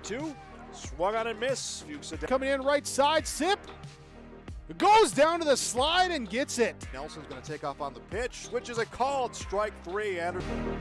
1-2. Swung on and miss. Fuchs coming in right side. Sip. Goes down to the slide and gets it. Nelson's going to take off on the pitch. Switches it called. Strike 3. Anderson.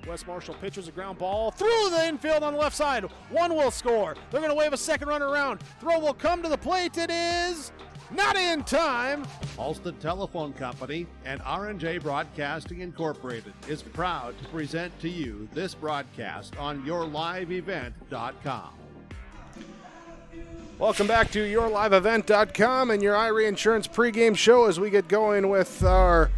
Wes Marshall pitches a ground ball through the infield on the left side. One will score. They're going to wave a second runner around. Throw will come to the plate. It is not in time. Ulster Telephone Company and R&J Broadcasting Incorporated is proud to present to you this broadcast on YourLiveEvent.com. Welcome back to YourLiveEvent.com and your Irie Insurance pregame show as we get going with our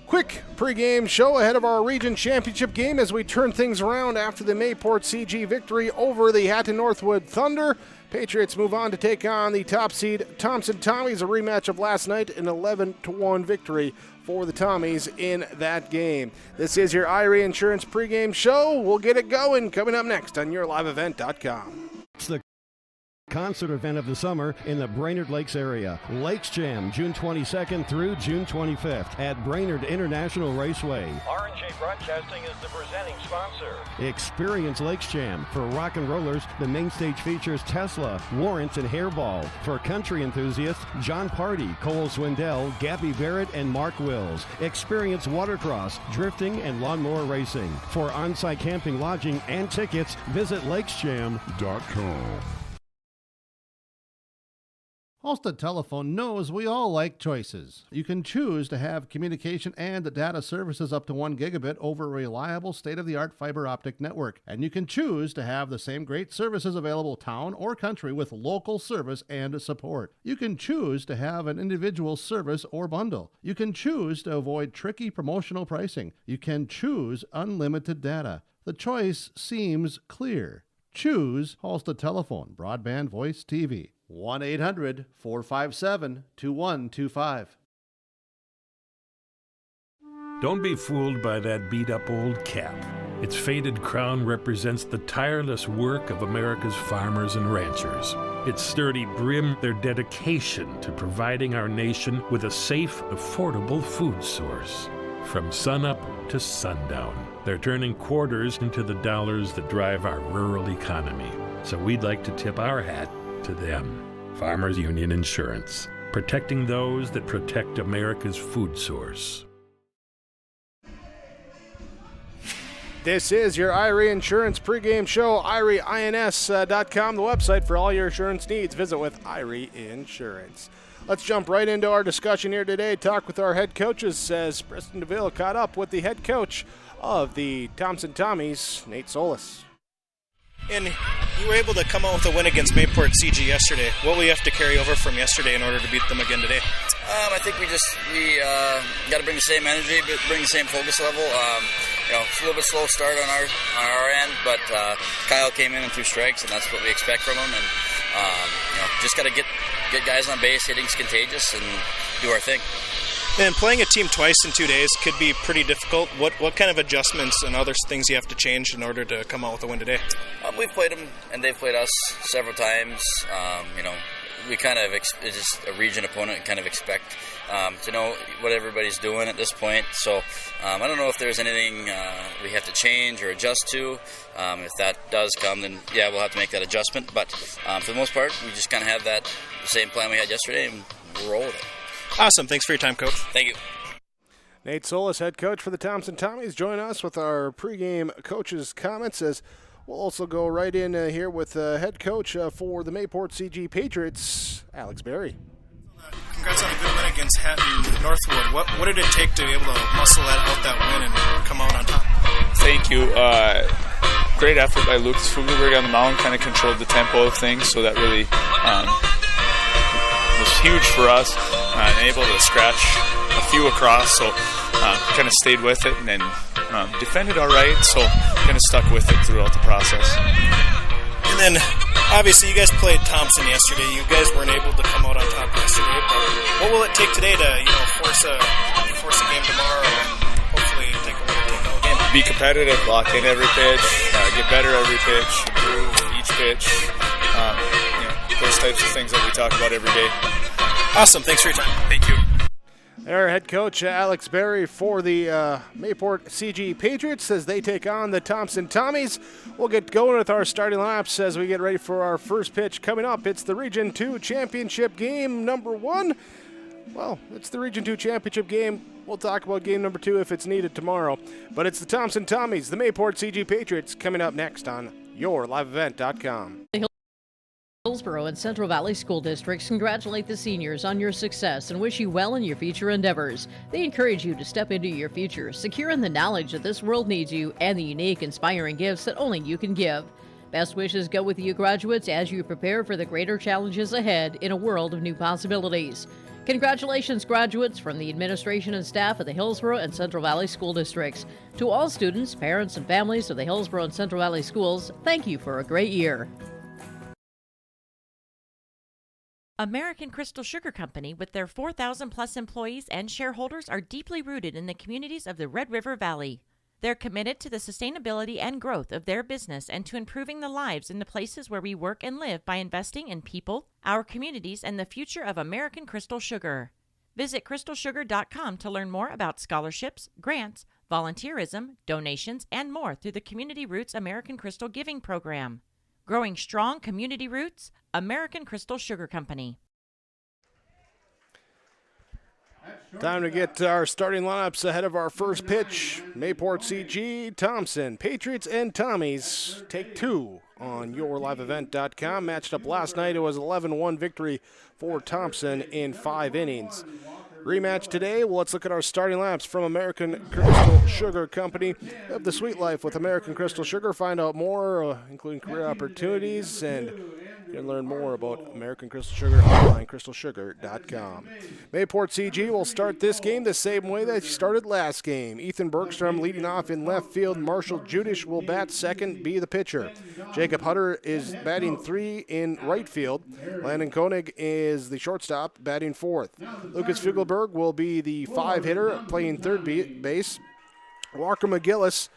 quick pregame show ahead of our region championship game as we turn things around after the Mayport CG victory over the Hatton Northwood Thunder. Patriots move on to take on the top seed Thompson Tommies, a rematch of last night, an 11-1 victory for the Tommies in that game. This is your Irie Insurance pregame show. We'll get it going coming up next on YourLiveEvent.com. It's the concert event of the summer in the Brainerd Lakes area. Lakes Jam, June 22nd through June 25th at Brainerd International Raceway. R&J Broadcasting is the presenting sponsor. Experience Lakes Jam. For rock and rollers, the main stage features Tesla, Warrants, and Hairball. For country enthusiasts, John Party, Cole Swindell, Gabby Barrett, and Mark Wills. Experience watercross, drifting, and lawnmower racing. For on-site camping, lodging, and tickets, visit lakesjam.com. Ulster Telephone knows we all like choices. You can choose to have communication and data services up to 1 gigabit over a reliable state-of-the-art fiber optic network. And you can choose to have the same great services available town or country with local service and support. You can choose to have an individual service or bundle. You can choose to avoid tricky promotional pricing. You can choose unlimited data. The choice seems clear. Choose Ulster Telephone, broadband voice TV. 1-800-457-2125. Don't be fooled by that beat-up old cap. Its faded crown represents the tireless work of America's farmers and ranchers. Its sturdy brim, their dedication to providing our nation with a safe, affordable food source. From sunup to sundown, they're turning quarters into the dollars that drive our rural economy. So we'd like to tip our hat to them. Farmers Union Insurance, protecting those that protect America's food source. This is your Irie Insurance pregame show, IrieINS.com, the website for all your insurance needs. Visit with Irie Insurance. Let's jump right into our discussion here today. Talk with our head coaches as Preston DeVille caught up with the head coach of the Thompson Tommies, Nate Solis. And you were able to come out with a win against Mayport CG yesterday. What will you have to carry over from yesterday in order to beat them again today? I think we got to bring the same energy, bring the same focus level. It's a little bit slow start on our end, but Kyle came in and threw strikes, and that's what we expect from him. And just got to get guys on base. Hitting's contagious, and do our thing. And playing a team twice in 2 days could be pretty difficult. What kind of adjustments and other things you have to change in order to come out with a win today? We've played them, and they've played us several times. We kind of it's just a region opponent and kind of expect to know what everybody's doing at this point. So I don't know if there's anything we have to change or adjust to. If that does come, then yeah, we'll have to make that adjustment. But for the most part, we just kind of have that same plan we had yesterday, and we'll roll with it. Awesome. Thanks for your time, Coach. Thank you. Nate Solis, head coach for the Thompson Tommies, join us with our pregame coaches' comments as we'll also go right in here with head coach for the Mayport CG Patriots, Alex Berry. Congrats on a good win against Hatton Northwood. What did it take to be able to muscle that win and come out on top? Thank you. Great effort by Lucas Fuegelberg on the mound, kind of controlled the tempo of things, so that really was huge for us, and able to scratch a few across, so kind of stayed with it and then defended all right, so kind of stuck with it throughout the process. And then obviously you guys played Thompson yesterday. You guys weren't able to come out on top yesterday, but what will it take today to force a game tomorrow and hopefully take a game? Be competitive, lock in every pitch, get better every pitch, improve each pitch. Those types of things that we talk about every day. Awesome. Thanks for your time. Thank you. Our head coach Alex Berry for the Mayport CG Patriots as they take on the Thompson Tommies. We'll get going with our starting laps as we get ready for our first pitch coming up. It's the Region 2 Championship game number 1. Well, it's the Region 2 Championship game. We'll talk about game number 2 if it's needed tomorrow. But it's the Thompson Tommies, the Mayport CG Patriots, coming up next on YourLiveEvent.com. Hillsborough and Central Valley School Districts congratulate the seniors on your success and wish you well in your future endeavors. They encourage you to step into your future, secure in the knowledge that this world needs you and the unique, inspiring gifts that only you can give. Best wishes go with you graduates as you prepare for the greater challenges ahead in a world of new possibilities. Congratulations, graduates, from the administration and staff of the Hillsborough and Central Valley School Districts. To all students, parents, and families of the Hillsborough and Central Valley Schools, thank you for a great year. American Crystal Sugar Company, with their 4,000-plus employees and shareholders, are deeply rooted in the communities of the Red River Valley. They're committed to the sustainability and growth of their business and to improving the lives in the places where we work and live by investing in people, our communities, and the future of American Crystal Sugar. Visit crystalsugar.com to learn more about scholarships, grants, volunteerism, donations, and more through the Community Roots American Crystal Giving Program. Growing strong community roots, American Crystal Sugar Company. Time to get our starting lineups ahead of our first pitch. Mayport CG, Thompson, Patriots, and Tommies take 2 on YourLiveEvent.com. Matched up last night, it was 11-1 victory for Thompson in 5 innings. Rematch today. Well, let's look at our starting laps from American Crystal Sugar Company. Of the Sweet Life with American Crystal Sugar. Find out more, including career opportunities, and you can learn more about American Crystal Sugar online, crystalsugar.com. Mayport CG will start this game the same way they started last game. Ethan Bergstrom leading off in left field. Marshall Judish will bat second, be the pitcher. Jacob Hutter is batting 3 in right field. Landon Koenig is the shortstop, batting 4th. Lucas Fuegelberg will be the 5-hitter, playing third base. Walker McGillis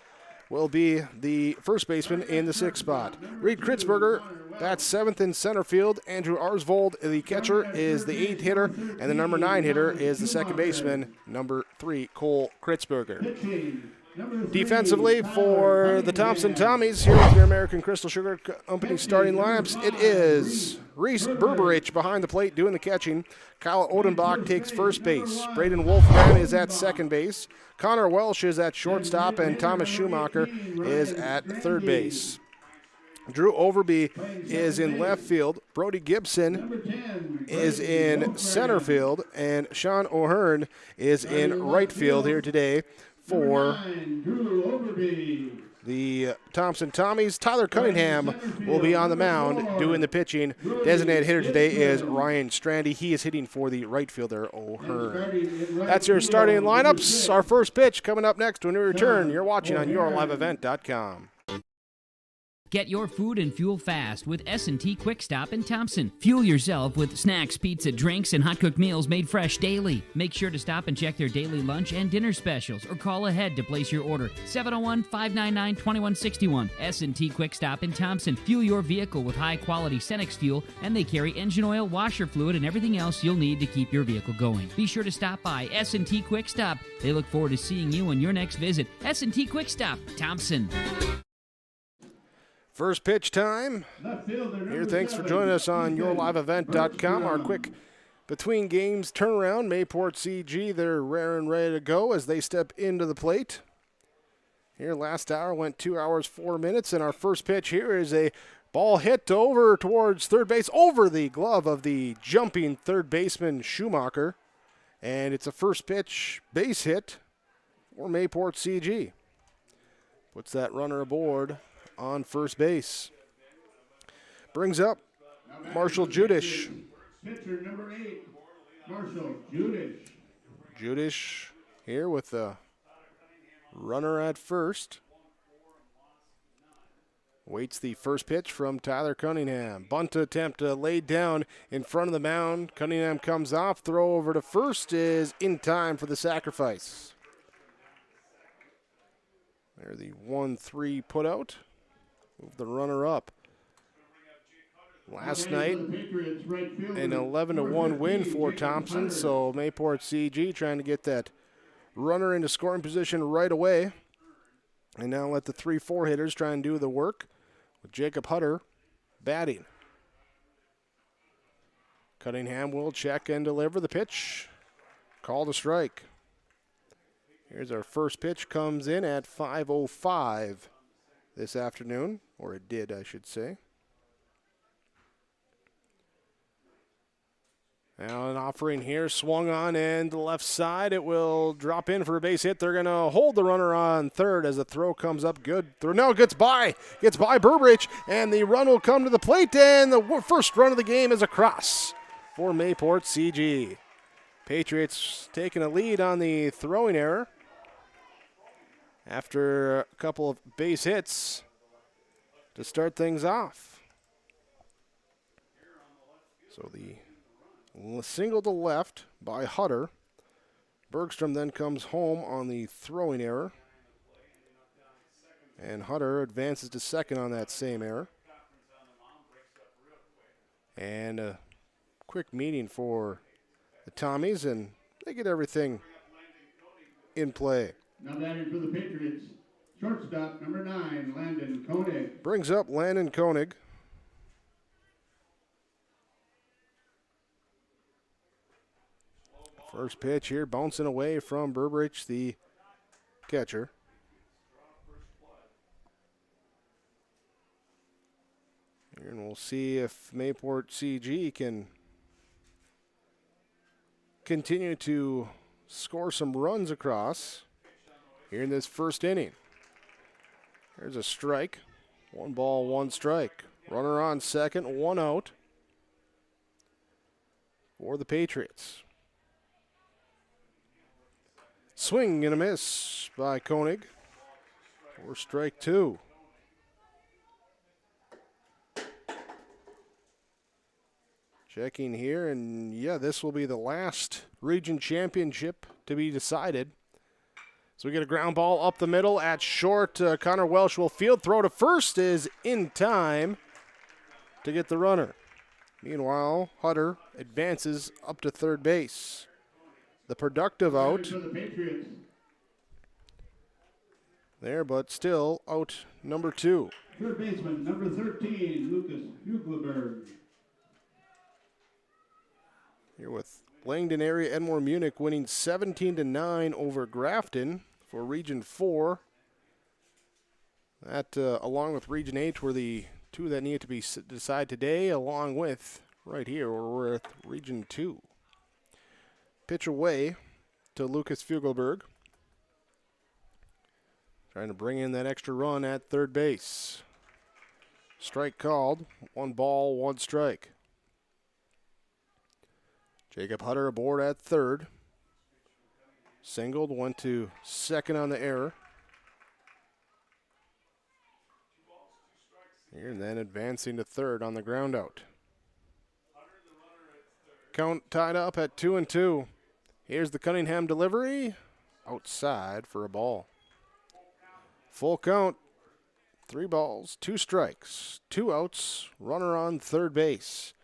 will be the first baseman in the 6th spot. Reed Kritzberger bats 7th in center field. Andrew Arsvold, the catcher, is the 8th hitter, and the number 9 hitter is the second baseman, number 3, Cole Kritzberger. Defensively for the Thompson Tommies, here with your American Crystal Sugar Company starting lineups, it is Reese Berberich behind the plate doing the catching. Kyle Odenbach takes first base. Braden Wolfman is at second base. Connor Welsh is at shortstop, and Thomas Schumacher is at third base. Drew Overby is in left field. Brody Gibson is in center field, and Sean O'Hearn is in right field here today for the Thompson Tommies. Tyler Cunningham will be on the mound doing the pitching. Designated hitter today is Ryan Strandy. He is hitting for the right fielder, O'Hearn. That's your starting lineups. Our first pitch coming up next when we return. You're watching on YourLiveEvent.com. Get your food and fuel fast with S&T Quick Stop in Thompson. Fuel yourself with snacks, pizza, drinks, and hot-cooked meals made fresh daily. Make sure to stop and check their daily lunch and dinner specials or call ahead to place your order. 701-599-2161. S&T Quick Stop in Thompson. Fuel your vehicle with high-quality Cenex fuel, and they carry engine oil, washer fluid, and everything else you'll need to keep your vehicle going. Be sure to stop by S&T Quick Stop. They look forward to seeing you on your next visit. S&T Quick Stop, Thompson. First pitch time. Here, thanks for joining us on YourLiveEvent.com. Our quick between games turnaround. Mayport CG, they're raring ready to go as they step into the plate. Here, last hour went 2 hours, 4 minutes, and our first pitch here is a ball hit over towards third base, over the glove of the jumping third baseman Schumacher. And it's a first pitch base hit for Mayport CG. Puts that runner aboard on first base. Brings up Marshall Judish. Pitcher number 8, Marshall Judish. Judish here with the runner at first. Waits the first pitch from Tyler Cunningham. Bunt attempt laid down in front of the mound. Cunningham comes off. Throw over to first is in time for the sacrifice. There the 1-3 put out. Move the runner up. Last night, an 11-1 win for Thompson, so Mayport CG trying to get that runner into scoring position right away. And now let the 3-4 hitters try and do the work with Jacob Hutter batting. Cunningham will check and deliver the pitch. Called a strike. Here's our first pitch, comes in at 5:05 this afternoon, or it did, I should say. Now an offering here, swung on and to the left side. It will drop in for a base hit. They're going to hold the runner on third as the throw comes up. Good throw. No, gets by Burbridge, and the run will come to the plate, and the first run of the game is across for Mayport CG. Patriots taking a lead on the throwing error after a couple of base hits to start things off. So the single to left by Hutter. Bergstrom then comes home on the throwing error. And Hutter advances to second on that same error. And a quick meeting for the Tommies, and they get everything in play. Now batting for the Patriots, shortstop number 9, Landon Koenig. Brings up Landon Koenig. First pitch here, bouncing away from Burbridge, the catcher. And we'll see if Mayport CG can continue to score some runs across here in this first inning. There's a strike. 1 ball, 1 strike. Runner on second, 1 out for the Patriots. Swing and a miss by Koenig for strike 2. Checking here, and yeah, this will be the last region championship to be decided. So we get a ground ball up the middle at short. Connor Welsh will field. Throw to first is in time to get the runner. Meanwhile, Hutter advances up to third base. The productive out there, but still out number 2. Third baseman, number 13, Lucas Fuegelberg. Here with Langdon area, Edmore Munich winning 17-9 over Grafton for Region 4. That, along with Region 8, were the two that needed to be decided today, along with, right here, we're at Region 2. Pitch away to Lucas Fuegelberg. Trying to bring in that extra run at third base. Strike called. 1 ball, 1 strike. Jacob Hutter aboard at third. Singled, went to second on the error. Here and then advancing to third on the ground out. Count tied up at 2-2. Here's the Cunningham delivery. Outside for a ball. Full count. 3 balls, 2 strikes, 2 outs. Runner on third base.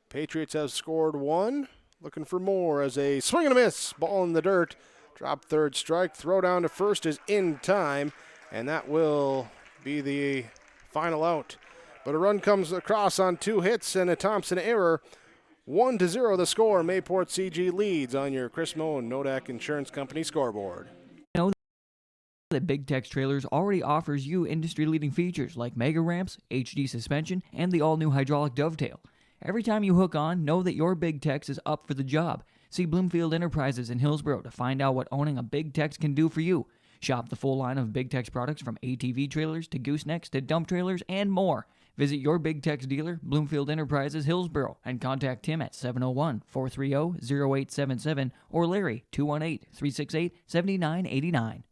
Patriots have scored 1. Looking for more as a swing and a miss. Ball in the dirt. Drop third, strike. Throw down to first is in time. And that will be the final out. But a run comes across on 2 hits and a Thompson error. 1-0 the score. Mayport CG leads on your Chris Moe and Nodak Insurance Company scoreboard. Know that Big Tex Trailers already offers you industry-leading features like mega ramps, HD suspension, and the all-new hydraulic dovetail. Every time you hook on, know that your Big Tex is up for the job. See Bloomfield Enterprises in Hillsborough to find out what owning a Big Tex can do for you. Shop the full line of Big Tex products from ATV trailers to goosenecks to dump trailers and more. Visit your Big Tex dealer, Bloomfield Enterprises, Hillsborough, and contact Tim at 701-430-0877 or Larry, 218-368-7989.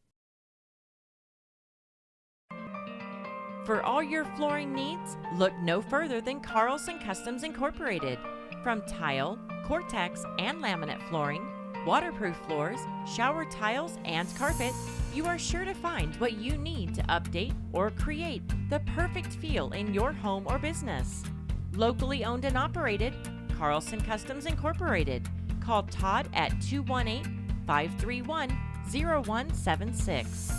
For all your flooring needs, look no further than Carlson Customs Incorporated. From tile, Cortex, and laminate flooring, waterproof floors, shower tiles, and carpet, you are sure to find what you need to update or create the perfect feel in your home or business. Locally owned and operated, Carlson Customs Incorporated. Call Todd at 218-531-0176.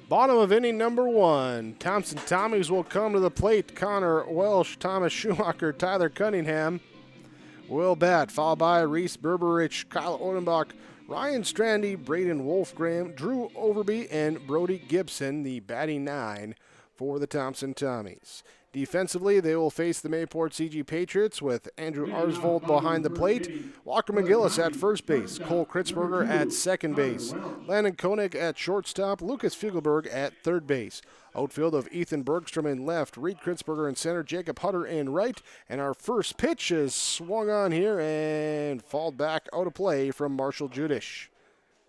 Bottom of inning number 1. Thompson Tommies will come to the plate. Connor Welsh, Thomas Schumacher, Tyler Cunningham will bat, followed by Reese Berberich, Kyle Odenbach, Ryan Strandy, Braden Wolfgram, Drew Overby, and Brody Gibson, the batting 9 for the Thompson Tommies. Defensively, they will face the Mayport CG Patriots with Andrew Arsvold behind the plate, Walker McGillis at first base, Cole Kritzberger at second base, Landon Koenig at shortstop, Lucas Fuegelberg at third base. Outfield of Ethan Bergstrom in left, Reed Kritzberger in center, Jacob Hutter in right, and our first pitch is swung on here and fouled back out of play from Marshall Judish.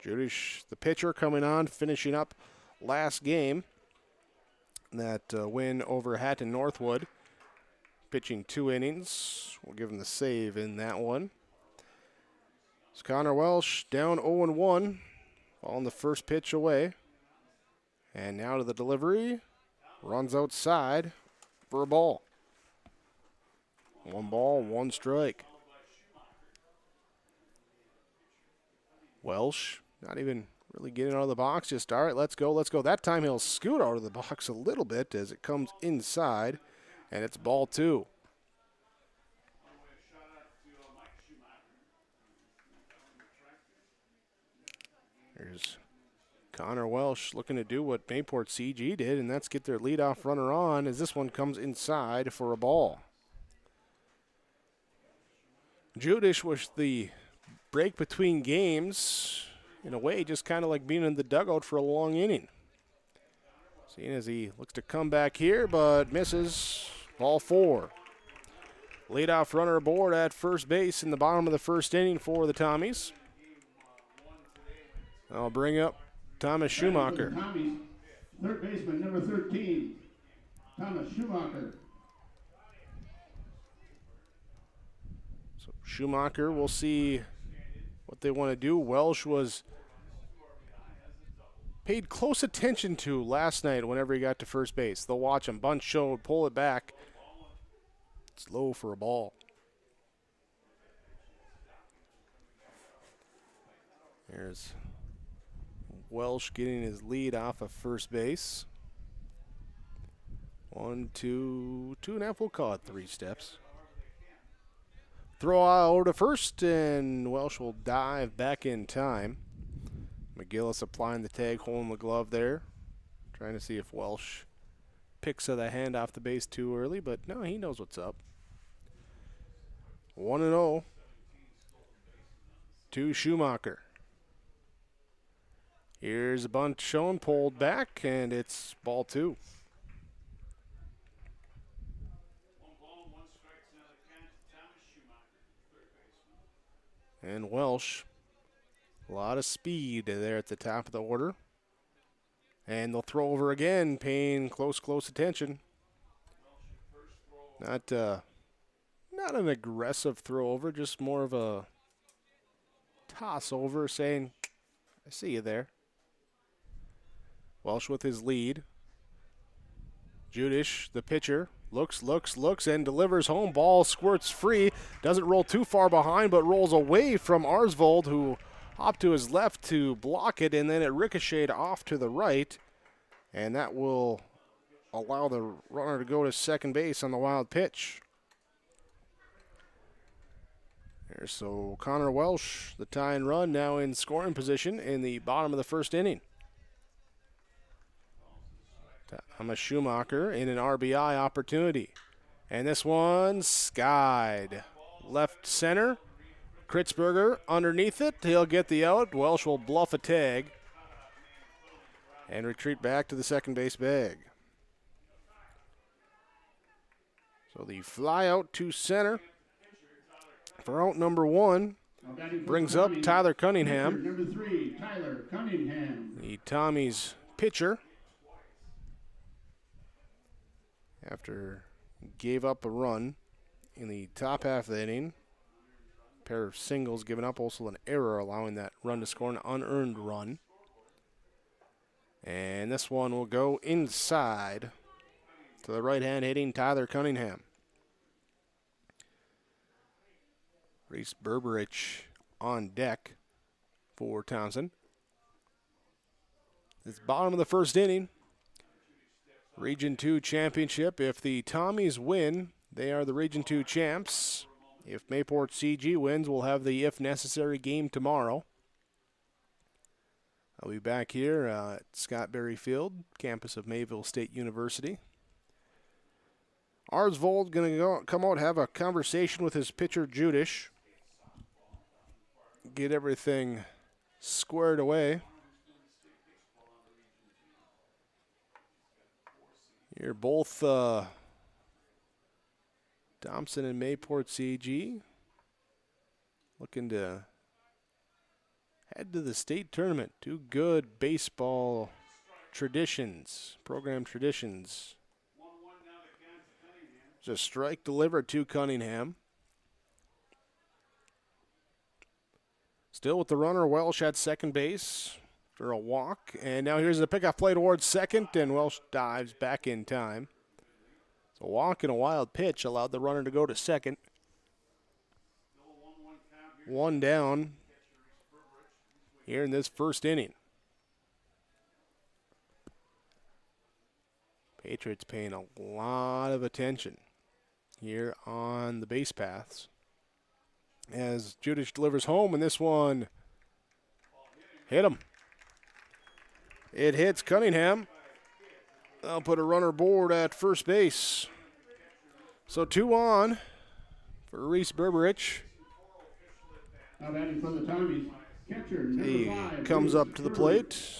Judish, the pitcher, coming on, finishing up last game. That win over Hatton Northwood, pitching 2 innings. We'll give him the save in that one. It's Connor Welsh down 0-1, following the first pitch away. And now to the delivery. Runs outside for a ball. 1 ball, 1 strike. Welsh, not even really getting out of the box, just, all right, let's go, let's go. That time he'll scoot out of the box a little bit as it comes inside, and it's ball 2. Here's Connor Welsh looking to do what Mayport CG did, and that's get their leadoff runner on as this one comes inside for a ball. Judish was the break between games, in a way, just kind of like being in the dugout for a long inning. Seeing as he looks to come back here, but misses. Ball 4. Leadoff runner aboard at first base in the bottom of the first inning for the Tommies. I'll bring up Thomas Schumacher. Third baseman, number 13, Thomas Schumacher. So Schumacher, we'll see what they want to do. Welsh was paid close attention to last night whenever he got to first base. They'll watch him. Bunt showed, pull it back. It's low for a ball. There's Welsh getting his lead off of first base. 1, 2, 2.5, we'll call it 3 steps. Throw out to first, and Welsh will dive back in time. McGillis applying the tag, holding the glove there. Trying to see if Welsh picks the hand off the base too early, but no, he knows what's up. 1-0 to Schumacher. Here's a bunt shown, pulled back, and it's ball 2. And Welsh, a lot of speed there at the top of the order. And they'll throw over again, paying close attention. Not an aggressive throw over, just more of a toss over, saying, I see you there. Welsh with his lead. Judish, the pitcher, looks, and delivers home. Ball squirts free. Doesn't roll too far behind, but rolls away from Arsvold, who hopped to his left to block it, and then it ricocheted off to the right. And that will allow the runner to go to second base on the wild pitch. There's so Connor Welsh, the tying run, now in scoring position in the bottom of the first inning. Thomas Schumacher in an RBI opportunity. And this one skied. Left center. Kritzberger underneath it. He'll get the out. Welsh will bluff a tag and retreat back to the second base bag. So the fly out to center for out number 1 brings up Tyler Cunningham. Number 3, Tyler Cunningham. The Tommies pitcher. After gave up a run in the top half of the inning. Pair of singles given up, also an error allowing that run to score, an unearned run. And this one will go inside To the right hand hitting Tyler Cunningham. Reese Berberich on deck for Thompson. It's bottom of the first inning. Region 2 championship. If the Tommies win, they are the Region 2 champs. If Mayport CG wins, we'll have the if necessary game tomorrow. I'll be back here at Scott Berry Field, campus of Mayville State University. Arsvold going to come out, have a conversation with his pitcher Judish. Get everything squared away. Here, both Thompson and Mayport CG looking to head to the state tournament. Two good baseball traditions, program traditions. Just strike delivered to Cunningham. Still with the runner, Welsh at second base for a walk. And now here's a pickoff play towards second, and Welsh dives back in time. So a walk and a wild pitch allowed the runner to go to second. One down here in this first inning. Patriots paying a lot of attention here on the base paths. As Judish delivers home, and this one hit him. It hits Cunningham. They'll put a runner aboard at first base. So 2 on for Reese Berberich. Now batting for the Tommies, catcher number He 5. comes up to the plate.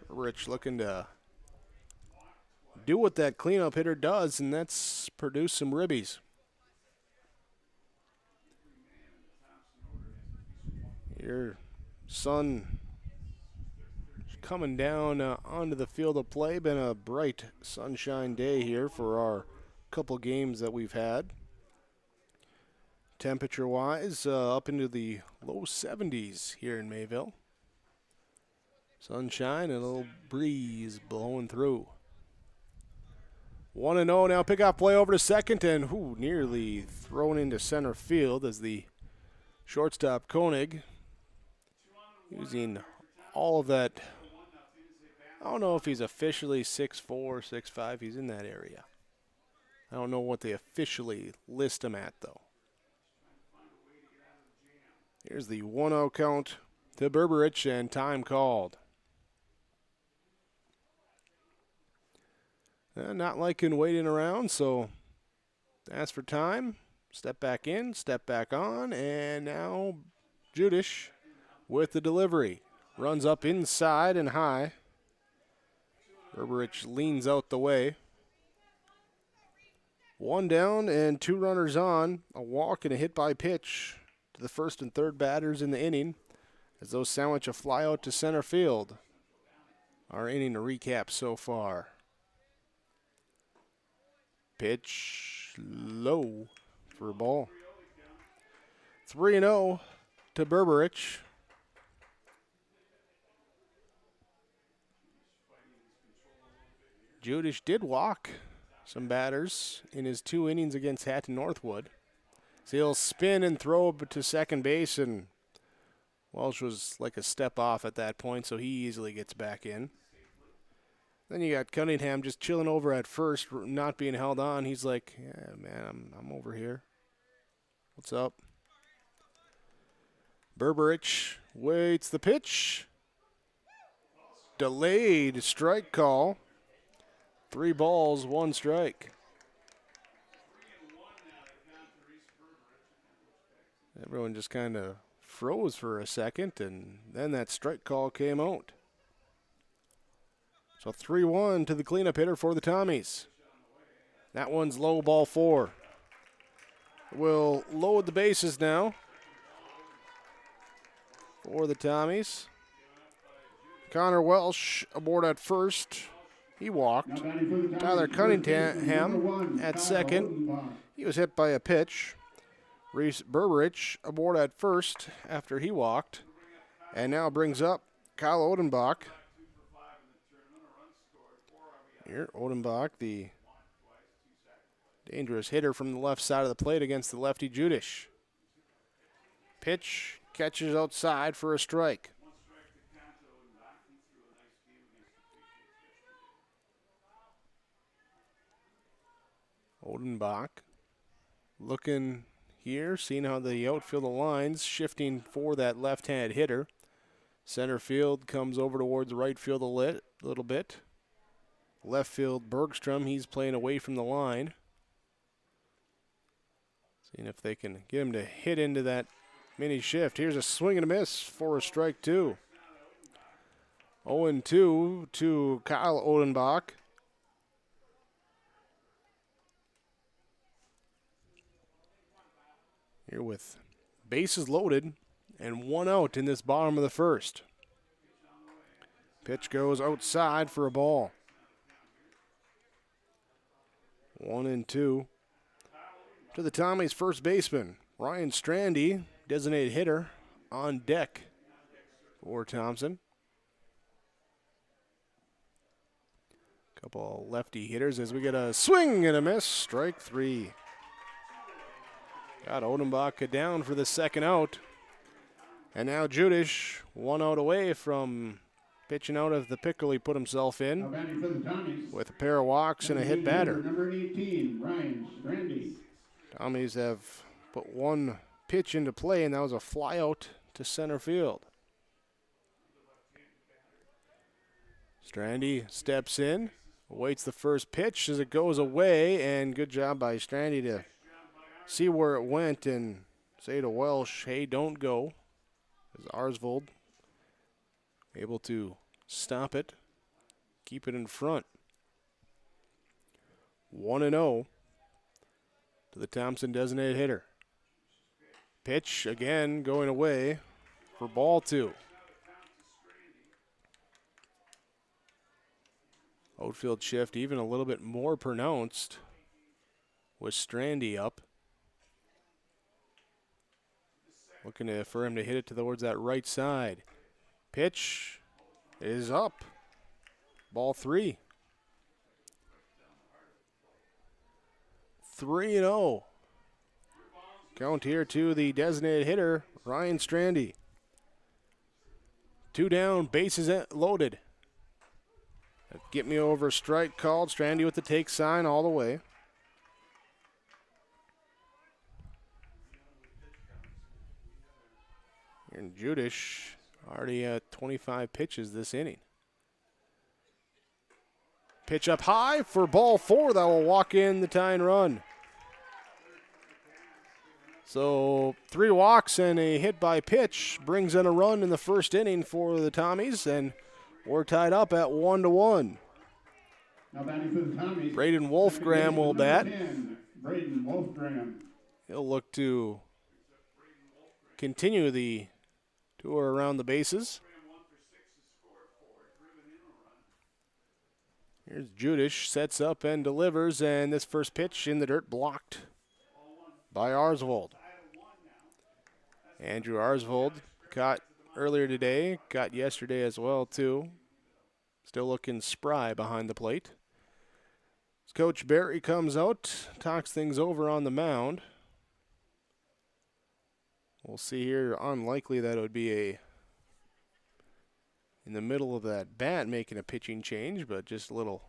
Berberich looking to do what that cleanup hitter does, and that's produce some ribbies. Your sun coming down onto the field of play. Been a bright sunshine day here for our couple games that we've had. Temperature-wise, up into the low 70s here in Mayville. Sunshine and a little breeze blowing through. 1-0 now. Pickoff play over to second, and nearly thrown into center field as the shortstop Koenig using all of that. I don't know if he's officially 6'4", 6'5". He's in that area. I don't know what they officially list him at, though. Here's the 1-0 count to Berberich, and time called. Not liking waiting around, so ask for time. Step back in, step back on, and now Judish with the delivery. Runs up inside and high. Berberich leans out the way. 1 down and 2 runners on. A walk and a hit by pitch to the first and third batters in the inning as those sandwich a fly out to center field. Our inning to recap so far. Pitch low for a ball. 3-0 to Berberich. Judish did walk some batters in his 2 innings against Hatton Northwood. So he'll spin and throw to second base, and Welsh was like a step off at that point, so he easily gets back in. Then you got Cunningham just chilling over at first, not being held on. He's like, yeah, man, I'm over here. What's up? Berberich waits the pitch. Delayed strike call. 3 balls, 1 strike. Everyone just kind of froze for a second, and then that strike call came out. So 3-1 to the cleanup hitter for the Tommies. That one's low, ball 4. We'll load the bases now for the Tommies. Connor Welsh aboard at first. He walked. Tyler Cunningham at second. He was hit by a pitch. Reese Berberich aboard at first after he walked. And now brings up Kyle Odenbach. Here, Odenbach, the Dangerous hitter from the left side of the plate against the lefty Judish. Pitch catches outside for a strike. Odenbach looking here, seeing how the outfield lines shifting for that left-handed hitter. Center field comes over towards right field a little bit. Left field, Bergstrom, he's playing away from the line. Seeing if they can get him to hit into that mini shift. Here's a swing and a miss for a strike 2. 0-2 to Kyle Odenbach. Here with bases loaded and 1 out in this bottom of the first. Pitch goes outside for a ball. 1-2 to the Tommies' first baseman, Ryan Strandy, designated hitter, on deck for Thompson. Couple lefty hitters as we get a swing and a miss, strike 3. Got Odenbach down for the second out. And now Judish 1 out away from pitching out of the pickle he put himself in with a pair of walks and a hit batter. Number 18, Ryan Strandy. Tommies have put 1 pitch into play, and that was a fly out to center field. Strandy steps in, awaits the first pitch as it goes away, and good job by Strandy to see where it went and say to Welsh, hey, don't go. As Arsvold able to stop it, keep it in front. 1-0 to the Thompson designated hitter. Pitch again going away for ball 2. Outfield shift even a little bit more pronounced with Strandy up. Looking for him to hit it towards that right side. Pitch is up. Ball 3. 3-0. Count here to the designated hitter, Ryan Strandy. 2 down, bases loaded. Get me over strike called. Strandy with the take sign all the way. And Judish already at 25 pitches this inning. Pitch up high for ball 4. That will walk in the tying run. So 3 walks and a hit by pitch brings in a run in the first inning for the Tommies, and we're tied up at 1-1. Now batting for the Tommies, Braden Wolfgram will bat. 10, Braden Wolfgram. He'll look to continue the tour around the bases. Here's Judish, sets up and delivers, and this first pitch in the dirt blocked by Arsvold. Andrew Arsvold caught earlier today, caught yesterday as well too. Still looking spry behind the plate. As Coach Barry comes out, talks things over on the mound. We'll see here, unlikely that it would be in the middle of that bat making a pitching change, but just a little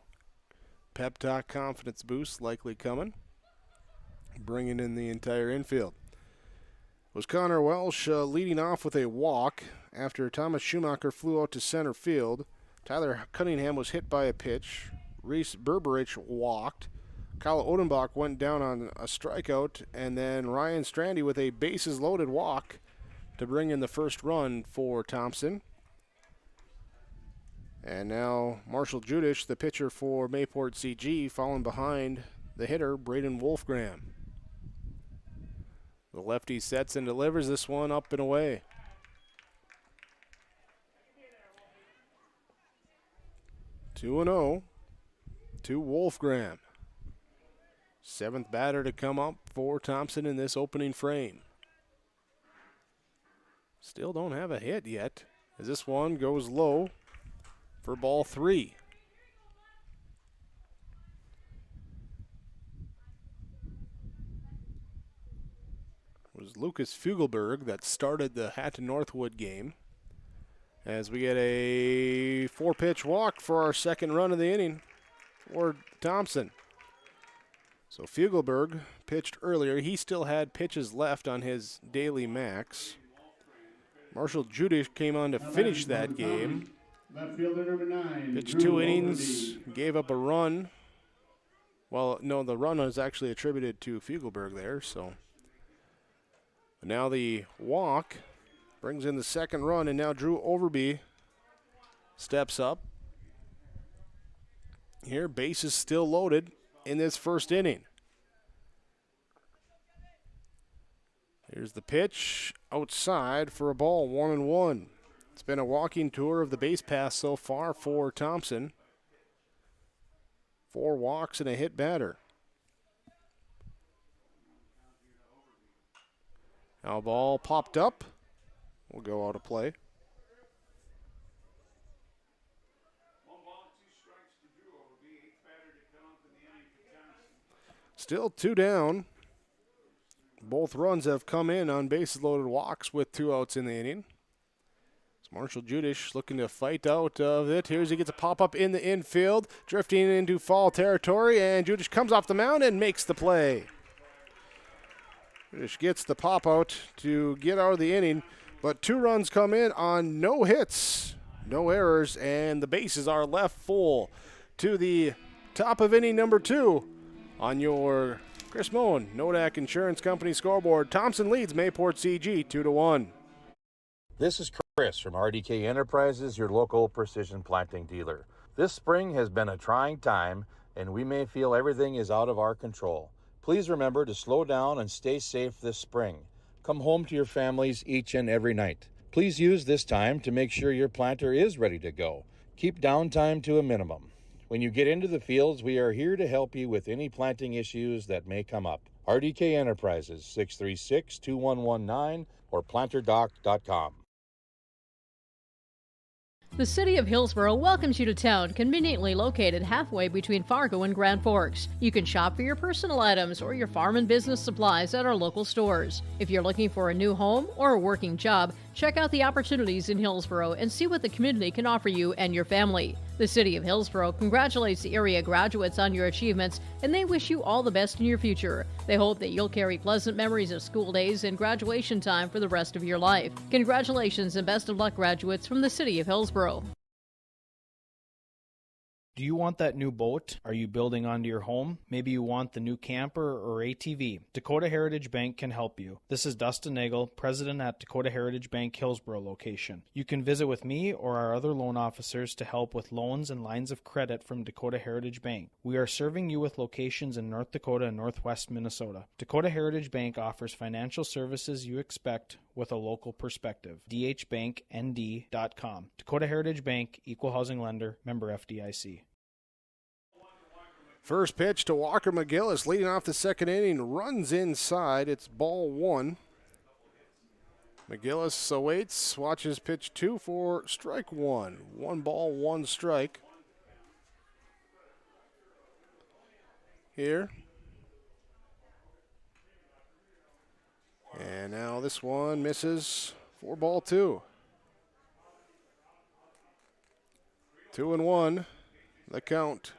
pep talk, confidence boost likely coming. Bringing in the entire infield. Was Connor Welsh leading off with a walk after Thomas Schumacher flew out to center field. Tyler Cunningham was hit by a pitch. Reese Berberich walked. Kyle Odenbach went down on a strikeout, and then Ryan Strandy with a bases-loaded walk to bring in the first run for Thompson. And now Marshall Judish, the pitcher for Mayport CG, falling behind the hitter, Braden Wolfgram. The lefty sets and delivers this one up and away. Two 2-0 to Wolfgram. 7th batter to come up for Thompson in this opening frame. Still don't have a hit yet, as this one goes low for ball 3. was Lucas Fuegelberg that started the Hatton Northwood game. As we get a 4-pitch walk for our second run of the inning for Thompson. So Fuegelberg pitched earlier. He still had pitches left on his daily max. Marshall Judish came on to finish that game. Left fielder number 9. Pitched 2 innings, gave up a run. Well, no, the run was actually attributed to Fuegelberg there. So now the walk brings in the second run, and now Drew Overby steps up. Here, bases still loaded in this first inning. Here's the pitch outside for a ball, 1-1. It's been a walking tour of the base pass so far for Thompson. 4 walks and a hit batter. Now ball popped up. Will go out of play. Still 2 down. Both runs have come in on bases loaded walks with 2 outs in the inning. It's Marshall Judish looking to fight out of it. Here's he gets a pop-up in the infield, drifting into foul territory, and Judish comes off the mound and makes the play. Judish gets the pop-out to get out of the inning, but 2 runs come in on no hits, no errors, and the bases are left full to the top of inning number 2 on your Chris Moen, Nodak Insurance Company scoreboard. Thompson leads Mayport CG 2-1. This is Chris from RDK Enterprises, your local precision planting dealer. This spring has been a trying time, and we may feel everything is out of our control. Please remember to slow down and stay safe this spring. Come home to your families each and every night. Please use this time to make sure your planter is ready to go. Keep downtime to a minimum. When you get into the fields, we are here to help you with any planting issues that may come up. RDK Enterprises, 636-2119 or planterdoc.com. The City of Hillsborough welcomes you to town, conveniently located halfway between Fargo and Grand Forks. You can shop for your personal items or your farm and business supplies at our local stores. If you're looking for a new home or a working job, check out the opportunities in Hillsborough and see what the community can offer you and your family. The City of Hillsborough congratulates the area graduates on your achievements, and they wish you all the best in your future. They hope that you'll carry pleasant memories of school days and graduation time for the rest of your life. Congratulations and best of luck, graduates from the City of Hillsborough. Do you want that new boat? Are you building onto your home? Maybe you want the new camper or ATV. Dakota Heritage Bank can help you. This is Dustin Nagel, president at Dakota Heritage Bank Hillsborough location. You can visit with me or our other loan officers to help with loans and lines of credit from Dakota Heritage Bank. We are serving you with locations in North Dakota and Northwest Minnesota. Dakota Heritage Bank offers financial services you expect with a local perspective. dhbanknd.com. Dakota Heritage Bank, Equal Housing Lender, member FDIC. First pitch to Walker McGillis, leading off the second inning, runs inside. It's ball 1. McGillis awaits, watches pitch 2 for strike 1. 1 ball, 1 strike. Here. And now this one misses for ball 2. 2-1, the count.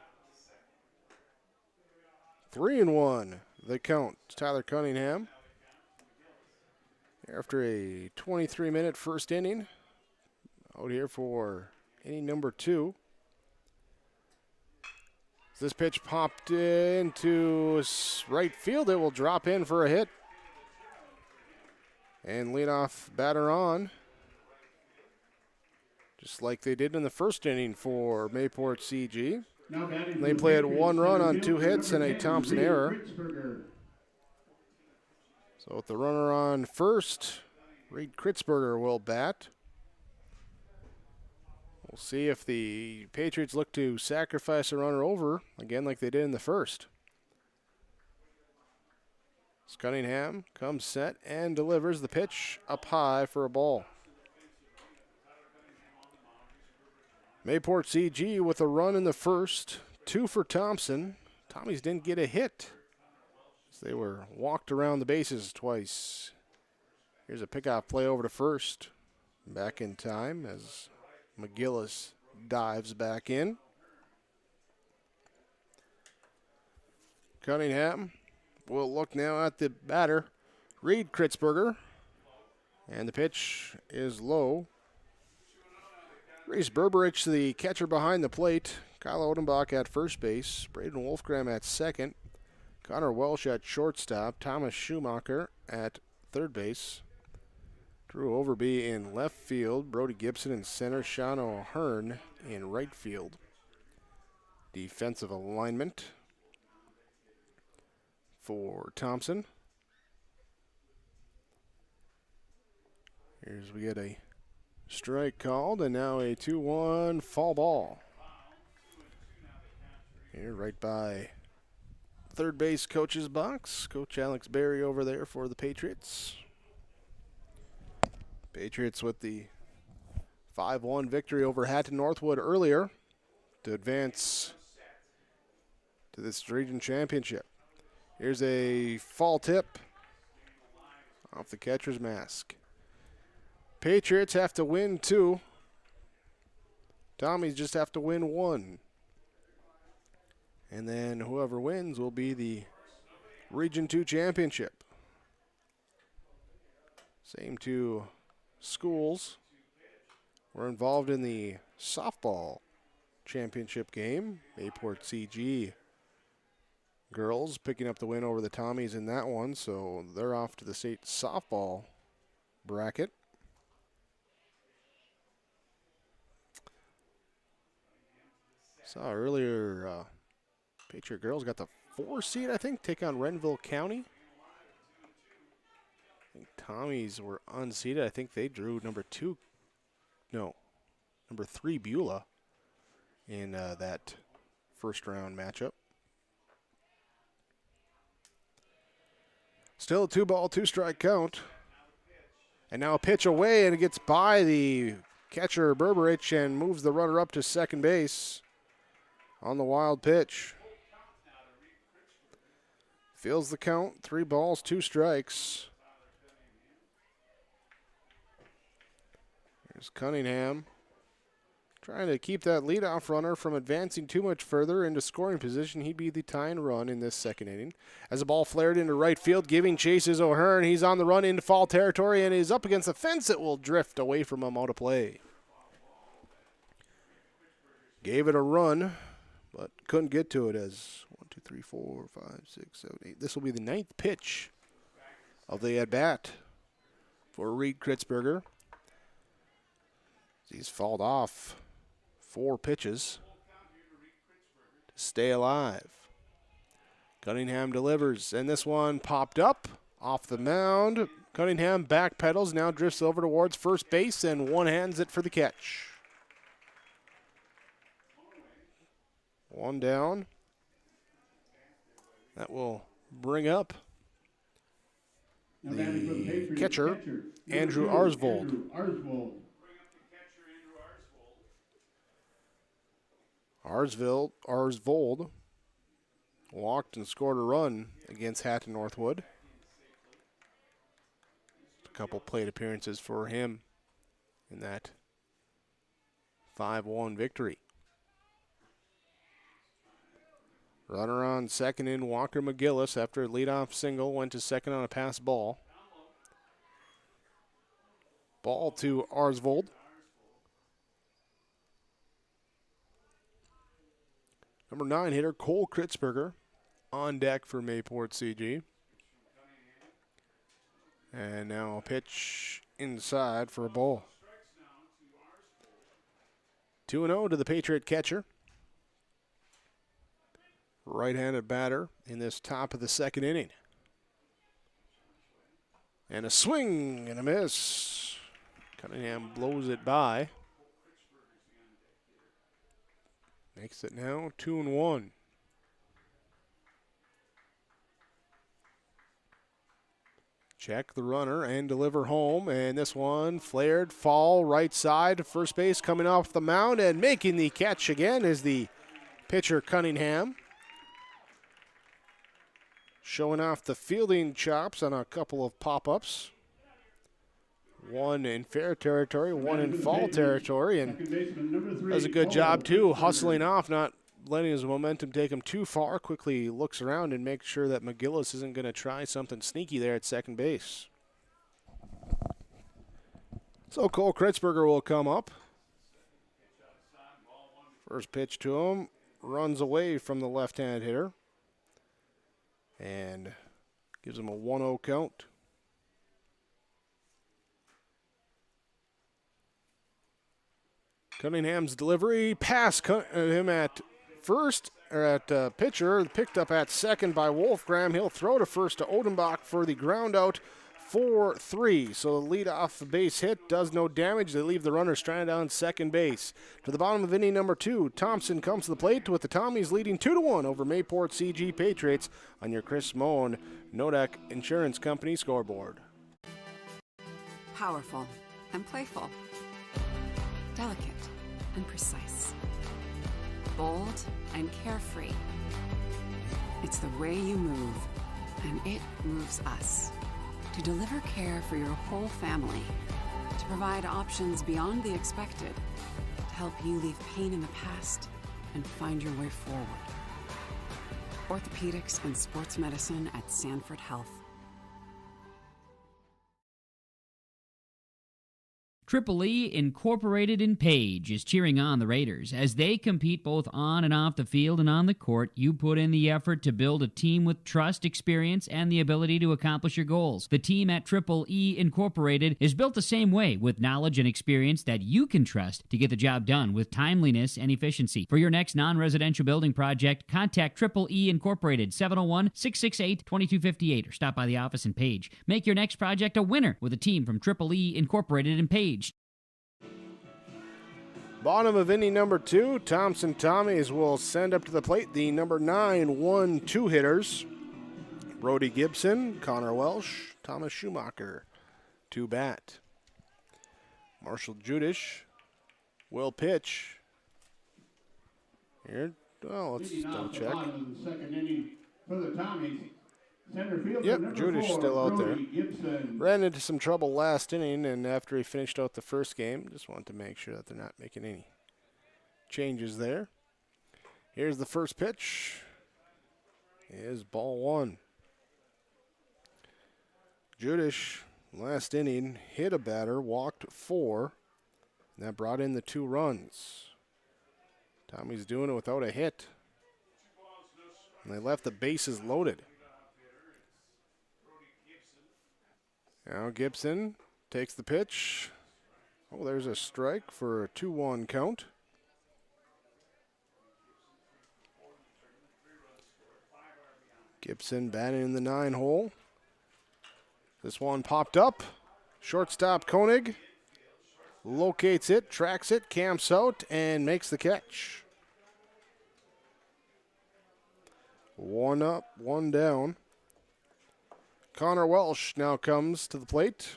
3-1, the count. Tyler Cunningham. After a 23-minute first inning, out here for inning number 2. This pitch popped into right field. It will drop in for a hit. And leadoff batter on, just like they did in the first inning for Mayport CG. They played 1 run on 2 hits and a Thompson error. So with the runner on first, Reed Kritzberger will bat. We'll see if the Patriots look to sacrifice a runner over, again like they did in the first. Cunningham comes set and delivers the pitch up high for a ball. Mayport CG with a run in the first, 2 for Thompson. Tommies didn't get a hit, as they were walked around the bases twice Here's a pickoff play over to first. Back in time as McGillis dives back in. Cunningham will look now at the batter, Reed Kritzberger. And the pitch is low. Reese Berberich, the catcher behind the plate. Kyle Odenbach at first base. Braden Wolfgram at second. Connor Welsh at shortstop. Thomas Schumacher at third base. Drew Overby in left field. Brody Gibson in center. Sean O'Hearn in right field. Defensive alignment for Thompson. Here's we get a strike called, and now a 2-1 fall ball. Here right by third base coach's box. Coach Alex Berry over there for the Patriots. Patriots with the 5-1 victory over Hatton Northwood earlier to advance to this region championship. Here's a fall tip off the catcher's mask. Patriots have to win 2. Tommies just have to win 1. And then whoever wins will be the Region 2 championship. Same 2 schools were involved in the softball championship game. Mayport CG girls picking up the win over the Tommies in that one, so they're off to the state softball bracket. Saw earlier, Patriot girls got the 4 seed, I think, take on Renville County. I think Tommies were unseeded. I think they drew number 3 Beulah in that first round matchup. Still a 2-ball, 2-strike count. And now a pitch away, and it gets by the catcher Berberich and moves the runner up to second base on the wild pitch. Feels the count, 3 balls, 2 strikes. Here's Cunningham trying to keep that leadoff runner from advancing too much further into scoring position. He'd be the tying run in this second inning. As the ball flared into right field, giving chase is O'Hearn. He's on the run into foul territory and is up against the fence. It will drift away from him out of play. Gave it a run, but couldn't get to it as 1, 2, 3, 4, 5, 6, 7, 8. This will be the 9th pitch of the at-bat for Reed Kritzberger. He's fouled off 4 pitches to stay alive. Cunningham delivers, and this one popped up off the mound. Cunningham backpedals, now drifts over towards first base, and one-hands it for the catch. 1 down. That will bring up the catcher, Andrew Arsvold. Arsvold walked and scored a run against Hatton Northwood. A couple plate appearances for him in that 5-1 victory. Runner on second in Walker McGillis after a leadoff single, went to second on a pass ball. Ball to Arsvold. Number 9 hitter Cole Kritzberger on deck for Mayport CG. And now a pitch inside for a ball. 2-0 to the Patriot catcher. Right-handed batter in this top of the second inning. And a swing and a miss. Cunningham blows it by. Makes it now 2-1. Check the runner and deliver home. And this one flared, fall right side. First base coming off the mound and making the catch again is the pitcher Cunningham. Showing off the fielding chops on a couple of pop-ups. One in fair territory, one in foul territory, and does a good job too, hustling off, not letting his momentum take him too far. Quickly looks around and makes sure that McGillis isn't going to try something sneaky there at second base. So Cole Kritzberger will come up. First pitch to him, runs away from the left-handed hitter and gives him a 1-0 count. Cunningham's delivery pass him at first, or at pitcher, picked up at second by Wolfgram. He'll throw to first to Odenbach for the ground out 4-3. So the lead off the base hit does no damage. They leave the runner stranded on second base. To the bottom of inning number 2, Thompson comes to the plate with the Tommies leading 2-1 over Mayport CG Patriots on your Chris Moen Nodak Insurance Company scoreboard. Powerful and playful. Delicate and precise. Bold and carefree. It's the way you move, and it moves us. To deliver care for your whole family. To provide options beyond the expected. To help you leave pain in the past and find your way forward. Orthopedics and sports medicine at Sanford Health. Triple E Incorporated in Page is cheering on the Raiders. As they compete both on and off the field and on the court, you put in the effort to build a team with trust, experience, and the ability to accomplish your goals. The team at Triple E Incorporated is built the same way, with knowledge and experience that you can trust to get the job done with timeliness and efficiency. For your next non-residential building project, contact Triple E Incorporated, 701-668-2258, or stop by the office in Page. Make your next project a winner with a team from Triple E Incorporated in Page. Bottom of inning number 2, Thompson Tommies will send up to the plate the number 9 1-2 hitters. Brody Gibson, Connor Welsh, Thomas Schumacher to bat. Marshall Judish will pitch. Here, let's double check. Second inning for the Tommies. Yep, Judish still out there. Ran into some trouble last inning, and after he finished out the first game, just wanted to make sure that they're not making any changes there. Here's the first pitch. Is ball 1. Judish, last inning, hit a batter, walked 4, and that brought in the 2 runs. Tommy's doing it without a hit. And they left the bases loaded. Now Gibson takes the pitch. Oh, there's a strike for a 2-1 count. Gibson batting in the 9 hole. This one popped up. Shortstop Koenig locates it, tracks it, camps out, and makes the catch. 1 up, 1 down. Connor Welsh now comes to the plate.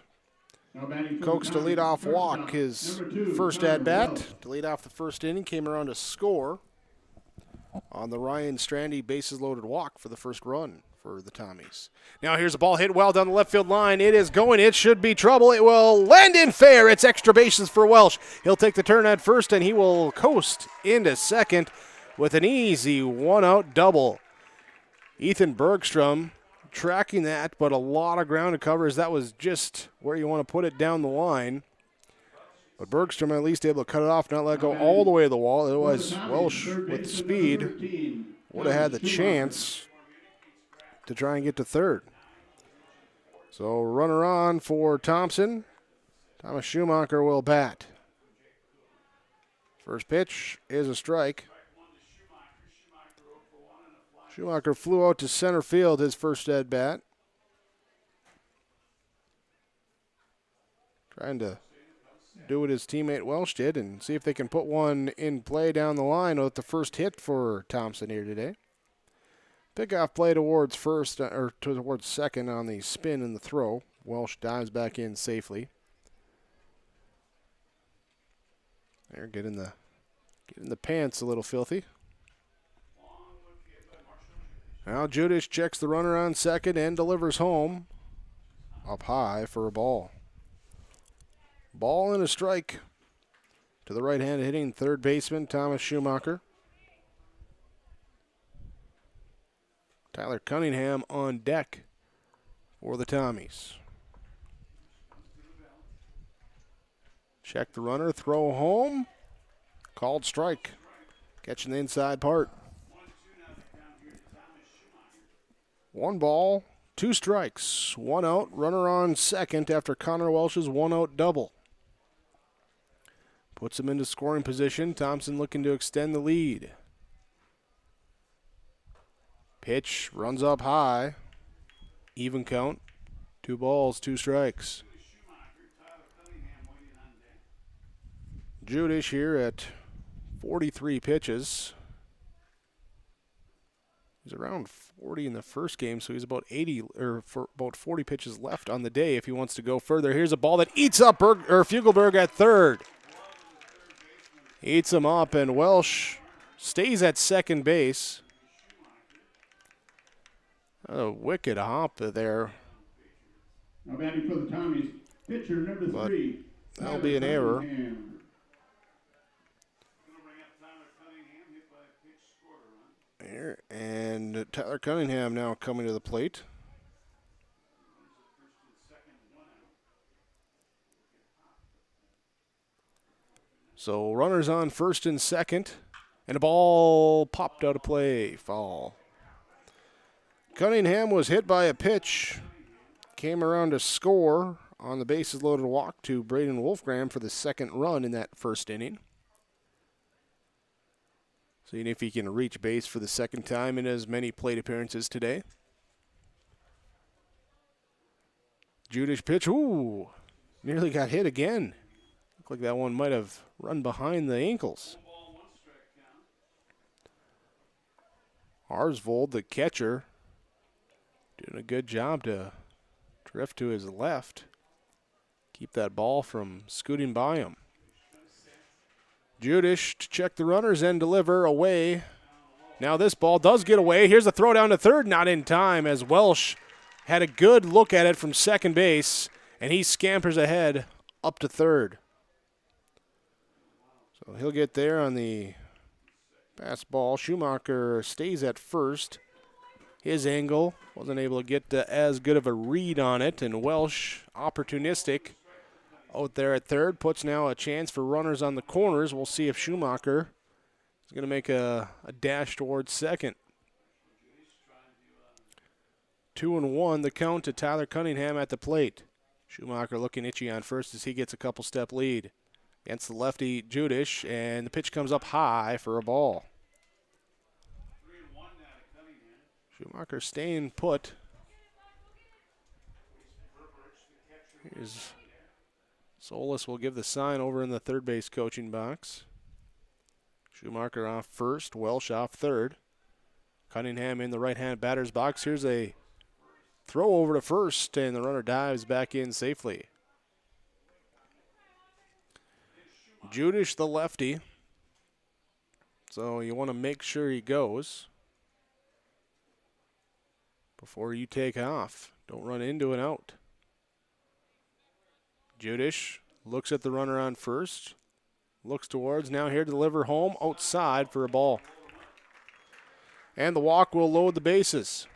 Cokes to leadoff walk, his first at-bat. To lead off the first inning, came around to score on the Ryan Strandy bases-loaded walk for the first run for the Tommies. Now here's a ball hit well down the left field line. It is going. It should be trouble. It will land in fair. It's extra bases for Welsh. He'll take the turn at first, and he will coast into second with an easy one-out double. Ethan Bergstrom tracking that, but a lot of ground to cover, as that was just where you want to put it down the line. But Bergstrom at least able to cut it off, not let go all the way to the wall. Otherwise, Welsh with speed would have had the chance to try and get to third. So runner on for Thompson. Thomas Schumacher will bat. First pitch is a strike. Schumacher flew out to center field his first at-bat. Trying to do what his teammate Welsh did and see if they can put one in play down the line with the first hit for Thompson here today. Pickoff play towards first, or towards second on the spin and the throw. Welsh dives back in safely. They're getting the pants a little filthy. Now Judish checks the runner on second and delivers home. Up high for a ball. Ball and a strike to the right-hand hitting third baseman, Thomas Schumacher. Tyler Cunningham on deck for the Tommies. Check the runner, throw home. Called strike. Catching the inside part. 1 ball, 2 strikes, 1 out. Runner on second after Connor Welsh's 1-out double. Puts him into scoring position. Thompson looking to extend the lead. Pitch runs up high. Even count. 2 balls, 2 strikes. Judish here at 43 pitches. He's around 40 in the first game, so he's about 80 or for about 40 pitches left on the day if he wants to go further. Here's a ball that eats up Fuegelberg at third. Eats him up, and Welsh stays at second base. A wicked hop there. Now batting for the Tommies, pitcher number 3. That'll be an error. Here, and Tyler Cunningham now coming to the plate. So runners on first and second, and a ball popped out of play, foul. Cunningham was hit by a pitch, came around to score on the bases loaded walk to Braden Wolfgram for the second run in that first inning. Seeing if he can reach base for the second time in as many plate appearances today. Judish pitch, ooh, nearly got hit again. Looked like that one might have run behind the ankles. Arsvold, the catcher, doing a good job to drift to his left. Keep that ball from scooting by him. Judish to check the runners and deliver away. Now this ball does get away. Here's the throw down to third, not in time as Welsh had a good look at it from second base, and he scampers ahead up to third. So he'll get there on the pass ball. Schumacher stays at first. His angle wasn't able to get as good of a read on it, and Welsh opportunistic out there at third, puts now a chance for runners on the corners. We'll see if Schumacher is going to make a dash towards second. 2-1, the count to Tyler Cunningham at the plate. Schumacher looking itchy on first as he gets a couple step lead against the lefty Judish, and the pitch comes up high for a ball. Schumacher staying put. Here's Solis will give the sign over in the third base coaching box. Schumacher off first, Welsh off third. Cunningham in the right-hand batter's box. Here's a throw over to first, and the runner dives back in safely. Judish, the lefty. So you want to make sure he goes before you take off. Don't run into an out. Judish looks at the runner on first, looks towards, now here to deliver home, outside for a ball. And the walk will load the bases.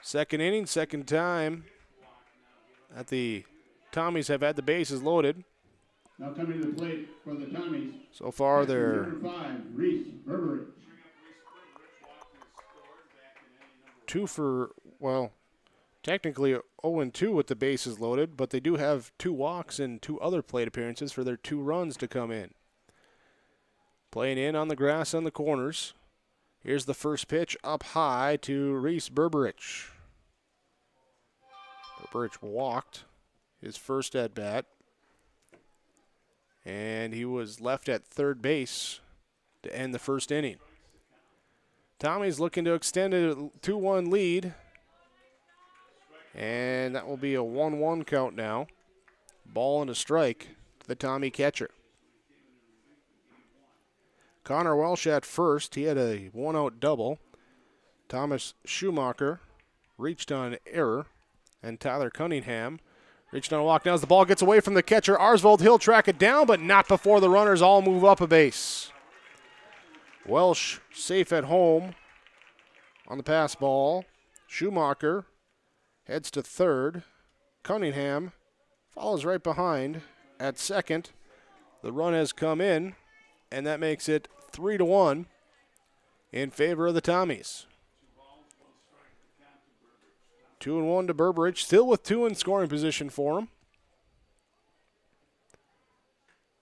Second inning, second time that the Tommies have had the bases loaded. Now coming to the plate for the Tommies. So far they're number 5, Reese Burbridge. 2 for, well, technically 0-2 with the bases loaded, but they do have 2 walks and 2 other plate appearances for their 2 runs to come in. Playing in on the grass on the corners. Here's the first pitch up high to Reese Burbridge. Burbridge walked his first at bat, and he was left at third base to end the first inning. Tommy's looking to extend a 2-1 lead. And that will be a 1-1 count now. Ball and a strike to the Tommy catcher. Connor Welsh at first. He had a 1-out double. Thomas Schumacher reached on error. And Tyler Cunningham Reaching on a walk now as the ball gets away from the catcher. Arsvold, he'll track it down, but not before the runners all move up a base. Welsh safe at home on the pass ball. Schumacher heads to third. Cunningham follows right behind at second. The run has come in, and that makes it 3-1 in favor of the Tommies. 2-1 to Berberich, still with 2 in scoring position for him.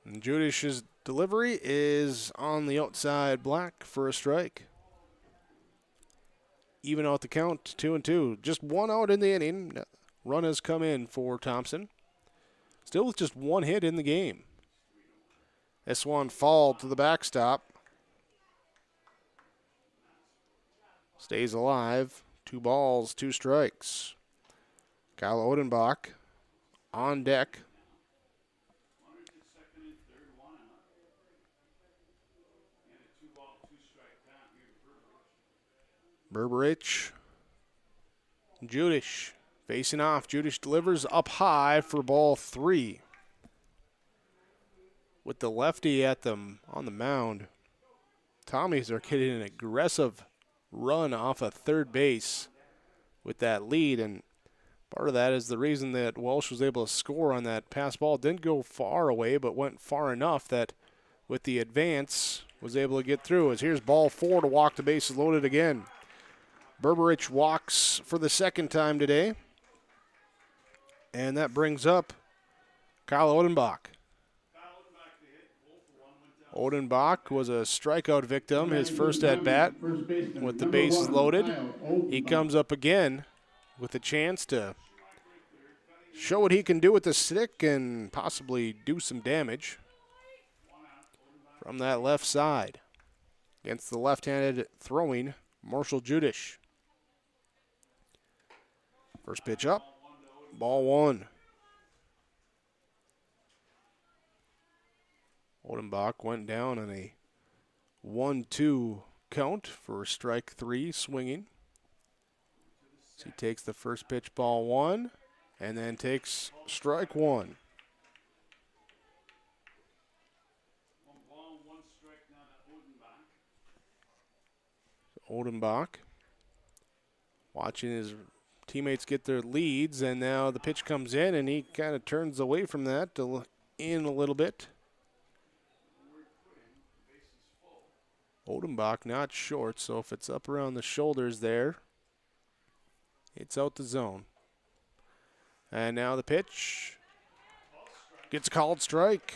And Judish's delivery is on the outside black for a strike. Even out the count, 2-2. Just 1 out in the inning. Run has come in for Thompson. Still with just 1 hit in the game. This one fall to the backstop. Stays alive. 2 balls, 2 strikes. Kyle Odenbach on deck. Berberich. Judish facing off. Judish delivers up high for ball 3. With the lefty at them on the mound, Tommies are getting an aggressive run off of third base with that lead, and part of that is the reason that Welsh was able to score on that pass ball. Didn't go far away, but went far enough that with the advance was able to get through. As here's ball 4 to walk, the bases loaded again. Berberich walks for the second time today, and that brings up Kyle Odenbach. Odenbach was a strikeout victim, his first at-bat with the bases loaded. He comes up again with a chance to show what he can do with the stick and possibly do some damage from that left side against the left-handed throwing Marshall Judish. First pitch up, ball 1. Odenbach went down on a 1-2 count for strike 3 swinging. So he takes the first pitch, ball 1, and then takes strike 1. Odenbach watching his teammates get their leads, and now the pitch comes in, and he kind of turns away from that to look in a little bit. Odenbach not short, so if it's up around the shoulders there, it's out the zone. And now the pitch gets called strike.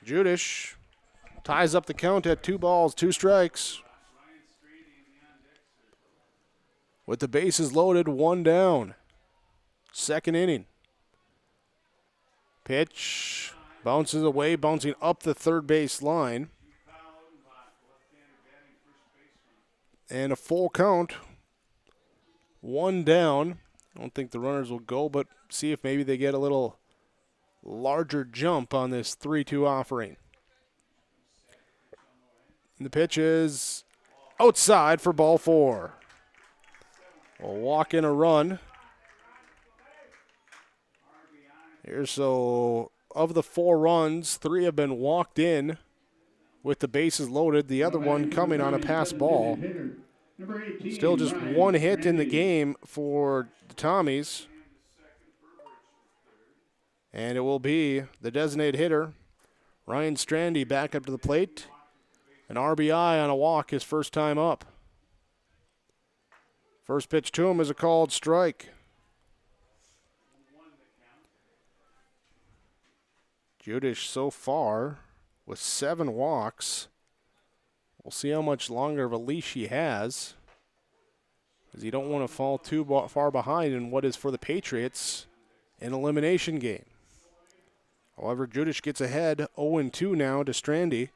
Judish ties up the count at 2 balls, 2 strikes. With the bases loaded, 1 down. Second inning. Pitch bounces away, bouncing up the third base line. And a full count. 1 down. I don't think the runners will go, but see if maybe they get a little larger jump on this 3-2 offering. And the pitch is outside for ball 4. We'll walk in a run. Here, so of the 4 runs, 3 have been walked in with the bases loaded. The other one coming on a pass ball. Still just 1 hit in the game for the Tommies. And it will be the designated hitter, Ryan Strandy, back up to the plate. An RBI on a walk his first time up. First pitch to him is a called strike. Judish so far with 7 walks. We'll see how much longer of a leash he has, because you don't want to fall too far behind in what is for the Patriots an elimination game. However, Judish gets ahead 0-2 now to Strandy,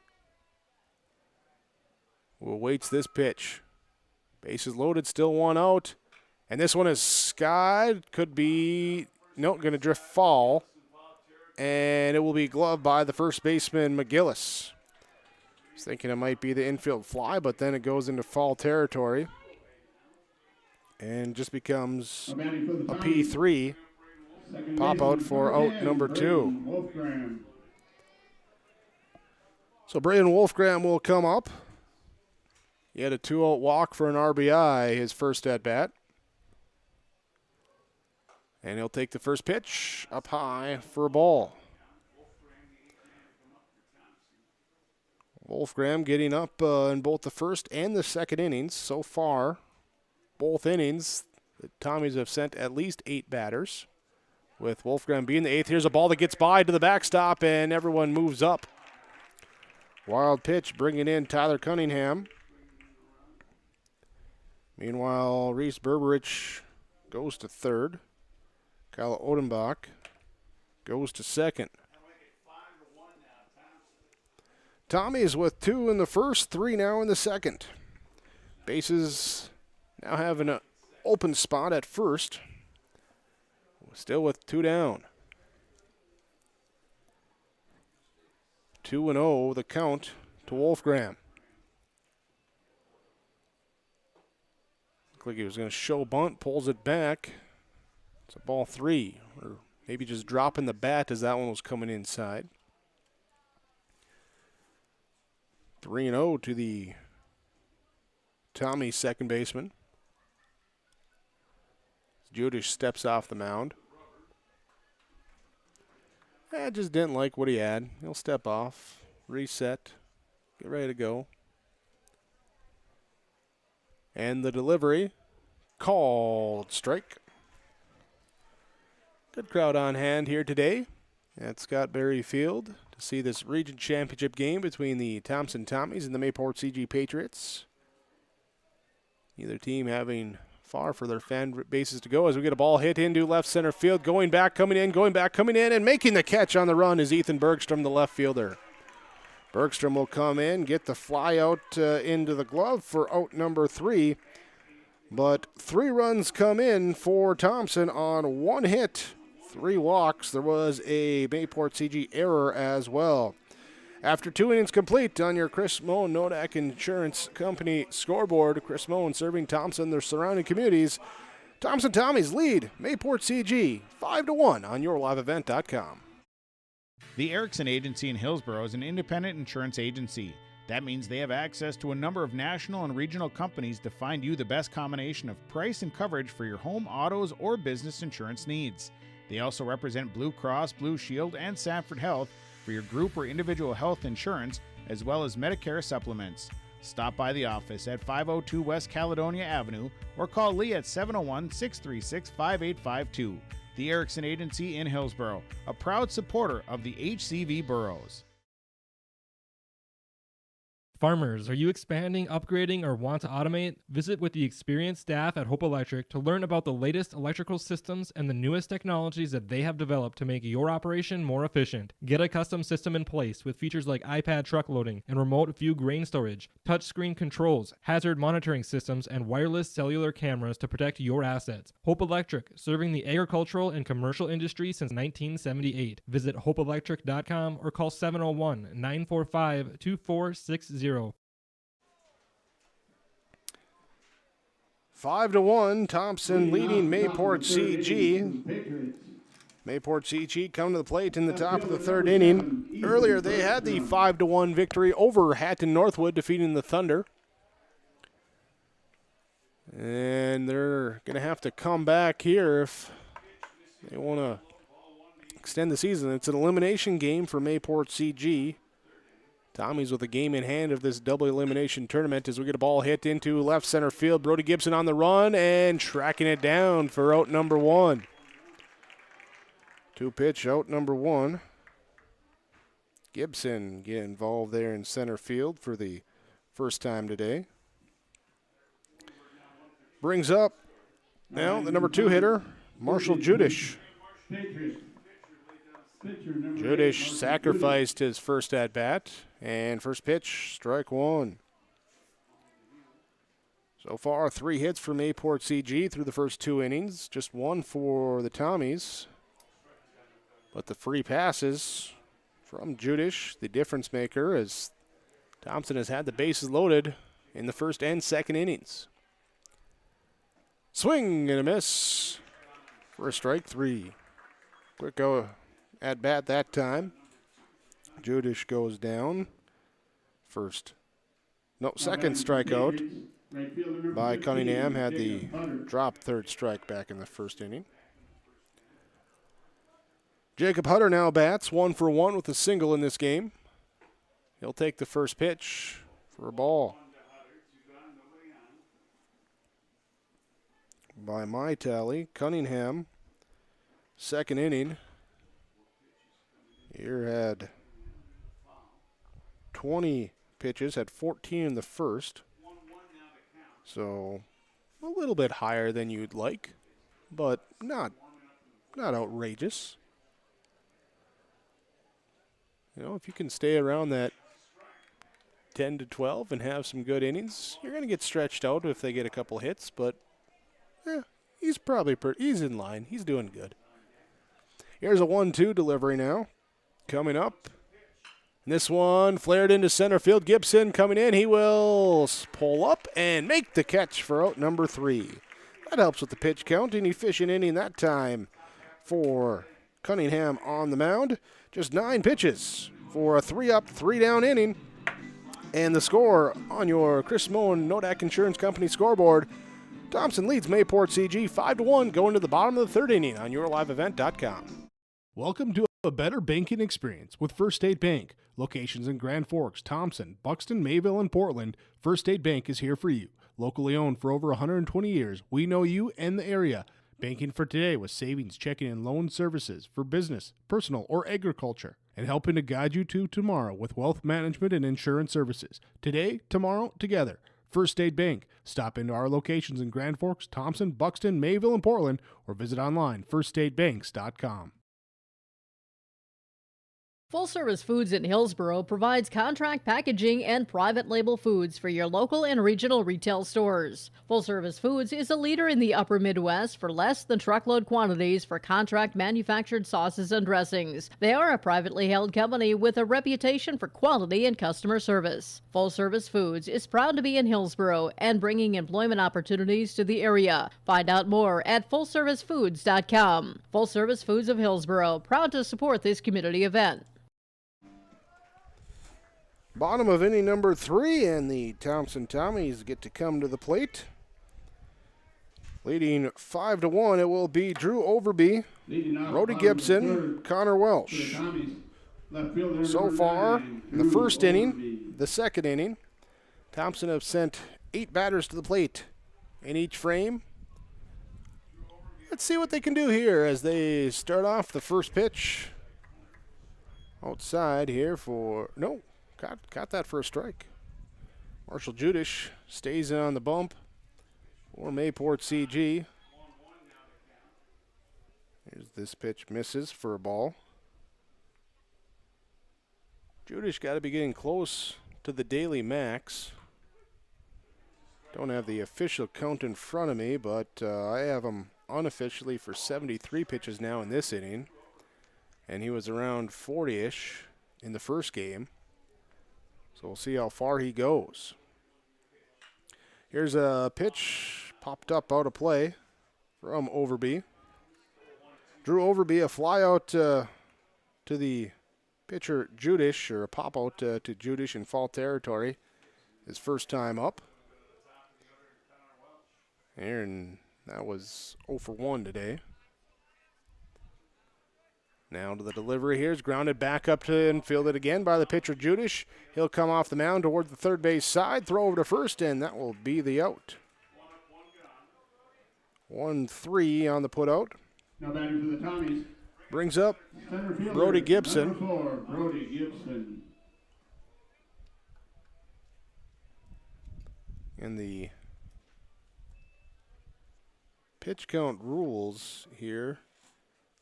who awaits this pitch. Bases loaded, still 1 out, and this one is skied. Could be, no, going to drift foul, and it will be gloved by the first baseman, McGillis. I was thinking it might be the infield fly, but then it goes into foul territory and just becomes a P3. pop out for out number 2. So Braden Wolfgram will come up. He had a 2-out walk for an RBI, his first at bat. And he'll take the first pitch up high for a ball. Wolfgram getting up in both the first and the second innings so far. Both innings, the Tommies have sent at least 8 batters. With Wolfgram being the 8th, here's a ball that gets by to the backstop, and everyone moves up. Wild pitch bringing in Tyler Cunningham. Meanwhile, Reese Berberich goes to third. Kyle Odenbach goes to second. Tommies with 2 in the first, 3 now in the second. Bases now have an open spot at first. Still with 2 down. 2-0 the count to Wolfgram. Looked like he was going to show bunt, pulls it back. It's a ball 3, or maybe just dropping the bat as that one was coming inside. 3-0 to the Tommy second baseman. Judish steps off the mound. Just didn't like what he had. He'll step off, reset, get ready to go. And the delivery, called strike. Good crowd on hand here today at Scott Berry Field to see this region championship game between the Thompson Tommies and the Mayport CG Patriots. Neither team having far for their fan bases to go as we get a ball hit into left center field. Going back, coming in, and making the catch on the run is Ethan Bergstrom, the left fielder. Bergstrom will come in, get the fly out into the glove for out number 3. But 3 runs come in for Thompson on 1 hit. 3 walks. There was a Mayport CG error as well. After 2 innings complete on your Chris Moen Nodak Insurance Company scoreboard, Chris Moen serving Thompson, their surrounding communities. Thompson Tommies lead Mayport CG 5-1 on yourliveevent.com. The Erickson Agency in Hillsborough is an independent insurance agency. That means they have access to a number of national and regional companies to find you the best combination of price and coverage for your home, autos, or business insurance needs. They also represent Blue Cross, Blue Shield, and Sanford Health for your group or individual health insurance, as well as Medicare supplements. Stop by the office at 502 West Caledonia Avenue or call Lee at 701-636-5852. The Erickson Agency in Hillsborough, a proud supporter of the HCV boroughs. Farmers, are you expanding, upgrading, or want to automate? Visit with the experienced staff at Hope Electric to learn about the latest electrical systems and the newest technologies that they have developed to make your operation more efficient. Get a custom system in place with features like iPad truck loading and remote view grain storage, touchscreen controls, hazard monitoring systems, and wireless cellular cameras to protect your assets. Hope Electric, serving the agricultural and commercial industry since 1978. Visit hopeelectric.com or call 701-945-2460. 5-1, Thompson leading Mayport CG. Mayport CG come to the plate in the top of the 3rd inning. Earlier they had the 5-1 victory over Hatton Northwood, defeating the Thunder. And they're going to have to come back here if they want to extend the season. It's an elimination game for Mayport CG. Tommy's with a game in hand of this double elimination tournament as we get a ball hit into left center field. Brody Gibson on the run and tracking it down for out number 1. 2-pitch out number 1. Gibson get involved there in center field for the first time today. Brings up now the number 2 hitter, Marshall Judish. Judish sacrificed his first at-bat, and first pitch, strike 1. So far, 3 hits for Mayport CG through the first 2 innings, just 1 for the Tommies. But the free passes from Judish, the difference maker, as Thompson has had the bases loaded in the first and second innings. Swing and a miss for a strike 3. Quick go at bat that time. Judish goes down. Second strikeout by Cunningham. Had the drop third strike back in the first inning. Jacob Hutter now bats 1 for 1 with a single in this game. He'll take the first pitch for a ball. By my tally, Cunningham, second inning, here had 20 pitches, had 14 in the first. So a little bit higher than you'd like, but not outrageous. You know, if you can stay around that 10 to 12 and have some good innings, you're going to get stretched out if they get a couple hits, but he's probably he's in line. He's doing good. Here's a 1-2 delivery now. Coming up. And this one flared into center field. Gibson coming in. He will pull up and make the catch for out number 3. That helps with the pitch count. An efficient inning that time for Cunningham on the mound. Just 9 pitches for a 3-up, 3-down inning. And the score on your Chris Moen Nodak Insurance Company scoreboard. Thompson leads Mayport CG 5-1 going to the bottom of the third inning on yourliveevent.com. Welcome to a better banking experience with First State Bank. Locations in Grand Forks, Thompson, Buxton, Mayville, and Portland. First State Bank is here for you. Locally owned for over 120 years, we know you and the area. Banking for today with savings, checking, and loan services for business, personal, or agriculture. And helping to guide you to tomorrow with wealth management and insurance services. Today, tomorrow, together. First State Bank. Stop into our locations in Grand Forks, Thompson, Buxton, Mayville, and Portland, or visit online, firststatebanks.com. Full Service Foods in Hillsborough provides contract packaging and private label foods for your local and regional retail stores. Full Service Foods is a leader in the upper Midwest for less than truckload quantities for contract manufactured sauces and dressings. They are a privately held company with a reputation for quality and customer service. Full Service Foods is proud to be in Hillsborough and bringing employment opportunities to the area. Find out more at fullservicefoods.com. Full Service Foods of Hillsborough, proud to support this community event. Bottom of inning number 3, and the Thompson Tommies get to come to the plate. Leading 5-1, it will be Drew Overby, Brody Gibson, Connor Welsh. So far, in the first inning, the second inning, Thompson have sent 8 batters to the plate in each frame. Let's see what they can do here as they start off the first pitch. Outside here for, no. Caught that first strike. Marshall Judish stays in on the bump for Mayport CG. Here's this pitch, misses for a ball. Judish got to be getting close to the daily max. Don't have the official count in front of me, but I have him unofficially for 73 pitches now in this inning. And he was around 40-ish in the first game. So we'll see how far he goes. Here's a pitch popped up out of play from Overby. Drew Overby, a fly out to the pitcher Judish, or a pop out to Judish in foul territory. His first time up. And that was 0 for 1 today. Now to the delivery here. It's grounded back up to and fielded again by the pitcher Judish. He'll come off the mound toward the third base side, throw over to first, and that will be the out. 1-3 on the put out. Now batting for the Tommies. Brings up Brody Gibson. Number 4, Brody Gibson. And the pitch count rules here.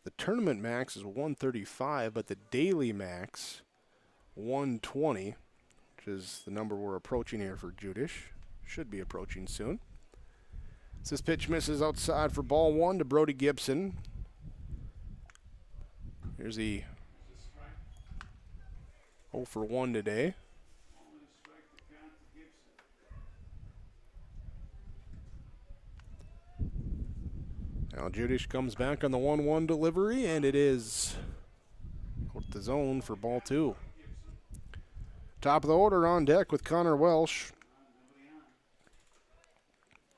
The tournament max is 135, but the daily max 120, which is the number we're approaching here for Judish. Should be approaching soon. As this pitch misses outside for ball 1 to Brody Gibson. Here's the 0 for 1 today. Now Judish comes back on the 1-1 delivery, and it is out the zone for ball 2. Top of the order on deck with Connor Welsh.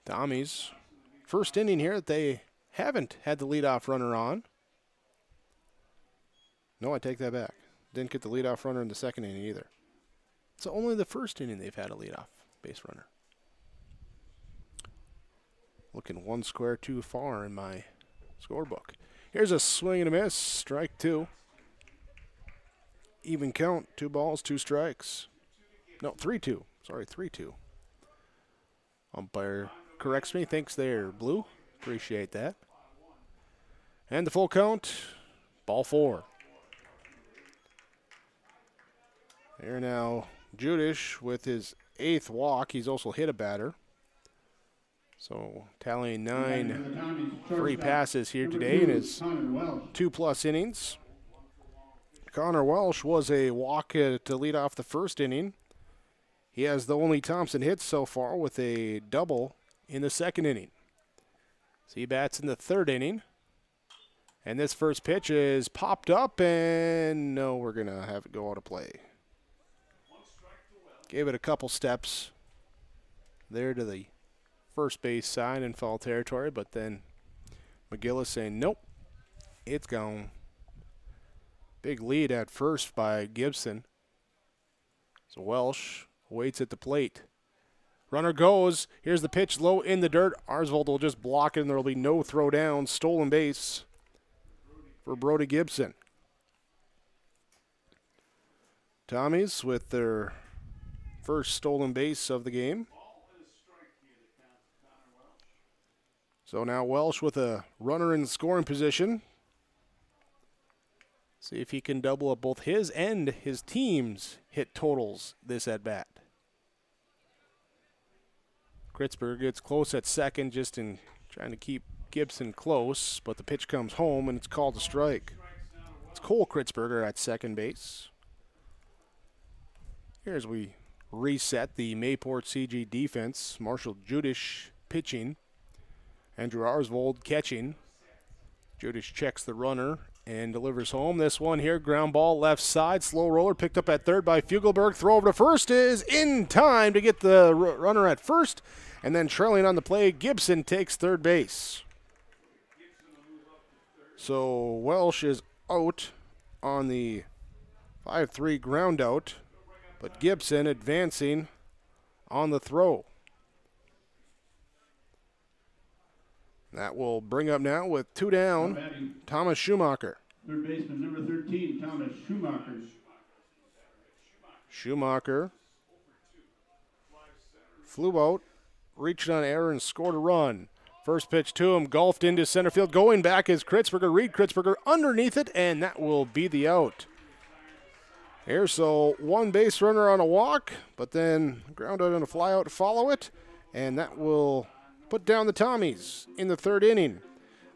Tommies, first inning here that they haven't had the leadoff runner on. No, I take that back. Didn't get the leadoff runner in the second inning either. It's only the first inning they've had a leadoff base runner. Looking one square too far in my scorebook. Here's a swing and a miss, strike 2. Even count, 2 balls, 2 strikes. No, 3-2. Sorry, 3-2. Umpire corrects me, thinks they're blue. Appreciate that. And the full count, ball 4. Here now, Judish with his 8th walk. He's also hit a batter. So tallying 9 free passes here today in his 2+ innings. Connor Welsh was a walk to lead off the first inning. He has the only Thompson hit so far with a double in the second inning. So he bats in the third inning. And this first pitch is popped up, and no, we're going to have it go out of play. Gave it a couple steps there to the first base side in foul territory, but then McGillis saying, nope, it's gone. Big lead at first by Gibson. So Welsh waits at the plate. Runner goes. Here's the pitch low in the dirt. Arsvold will just block it, and there will be no throw down. Stolen base for Brody Gibson. Tommies with their first stolen base of the game. So now Welsh with a runner in scoring position. See if he can double up both his and his team's hit totals this at-bat. Kritzberg gets close at second, just in trying to keep Gibson close, but the pitch comes home and it's called a strike. It's Cole Kritzberger at second base. Here's we reset the Mayport CG defense. Marshall Judish pitching. Andrew Arsvold catching. Judish checks the runner and delivers home. This one here, ground ball left side. Slow roller picked up at third by Fuegelberg. Throw over to first is in time to get the runner at first. And then trailing on the play, Gibson takes third base. So Welsh is out on the 5-3 ground out, but Gibson advancing on the throw. That will bring up now with 2 down, Thomas Schumacher. Third baseman, number 13, Thomas Schumacher. Schumacher flew out, reached on error, and scored a run. First pitch to him, golfed into center field. Going back is Kritzberger. Reed Kritzberger underneath it, and that will be the out. Here, so 1 base runner on a walk, but then ground out and a fly out to follow it, and that will put down the Tommies in the third inning.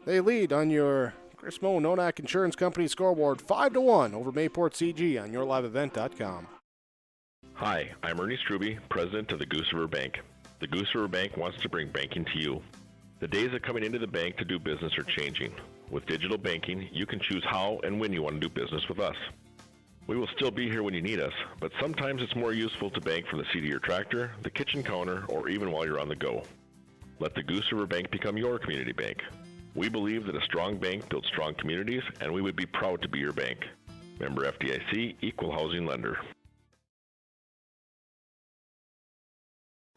They lead on your Chris Moe Nodak Insurance Company scoreboard 5-1 over Mayport CG on yourliveevent.com. Hi, I'm Ernie Struby, president of the Goose River Bank. The Goose River Bank wants to bring banking to you. The days of coming into the bank to do business are changing. With digital banking, you can choose how and when you want to do business with us. We will still be here when you need us, but sometimes it's more useful to bank from the seat of your tractor, the kitchen counter, or even while you're on the go. Let the Goose River Bank become your community bank. We believe that a strong bank builds strong communities, and we would be proud to be your bank. Member FDIC, Equal Housing Lender.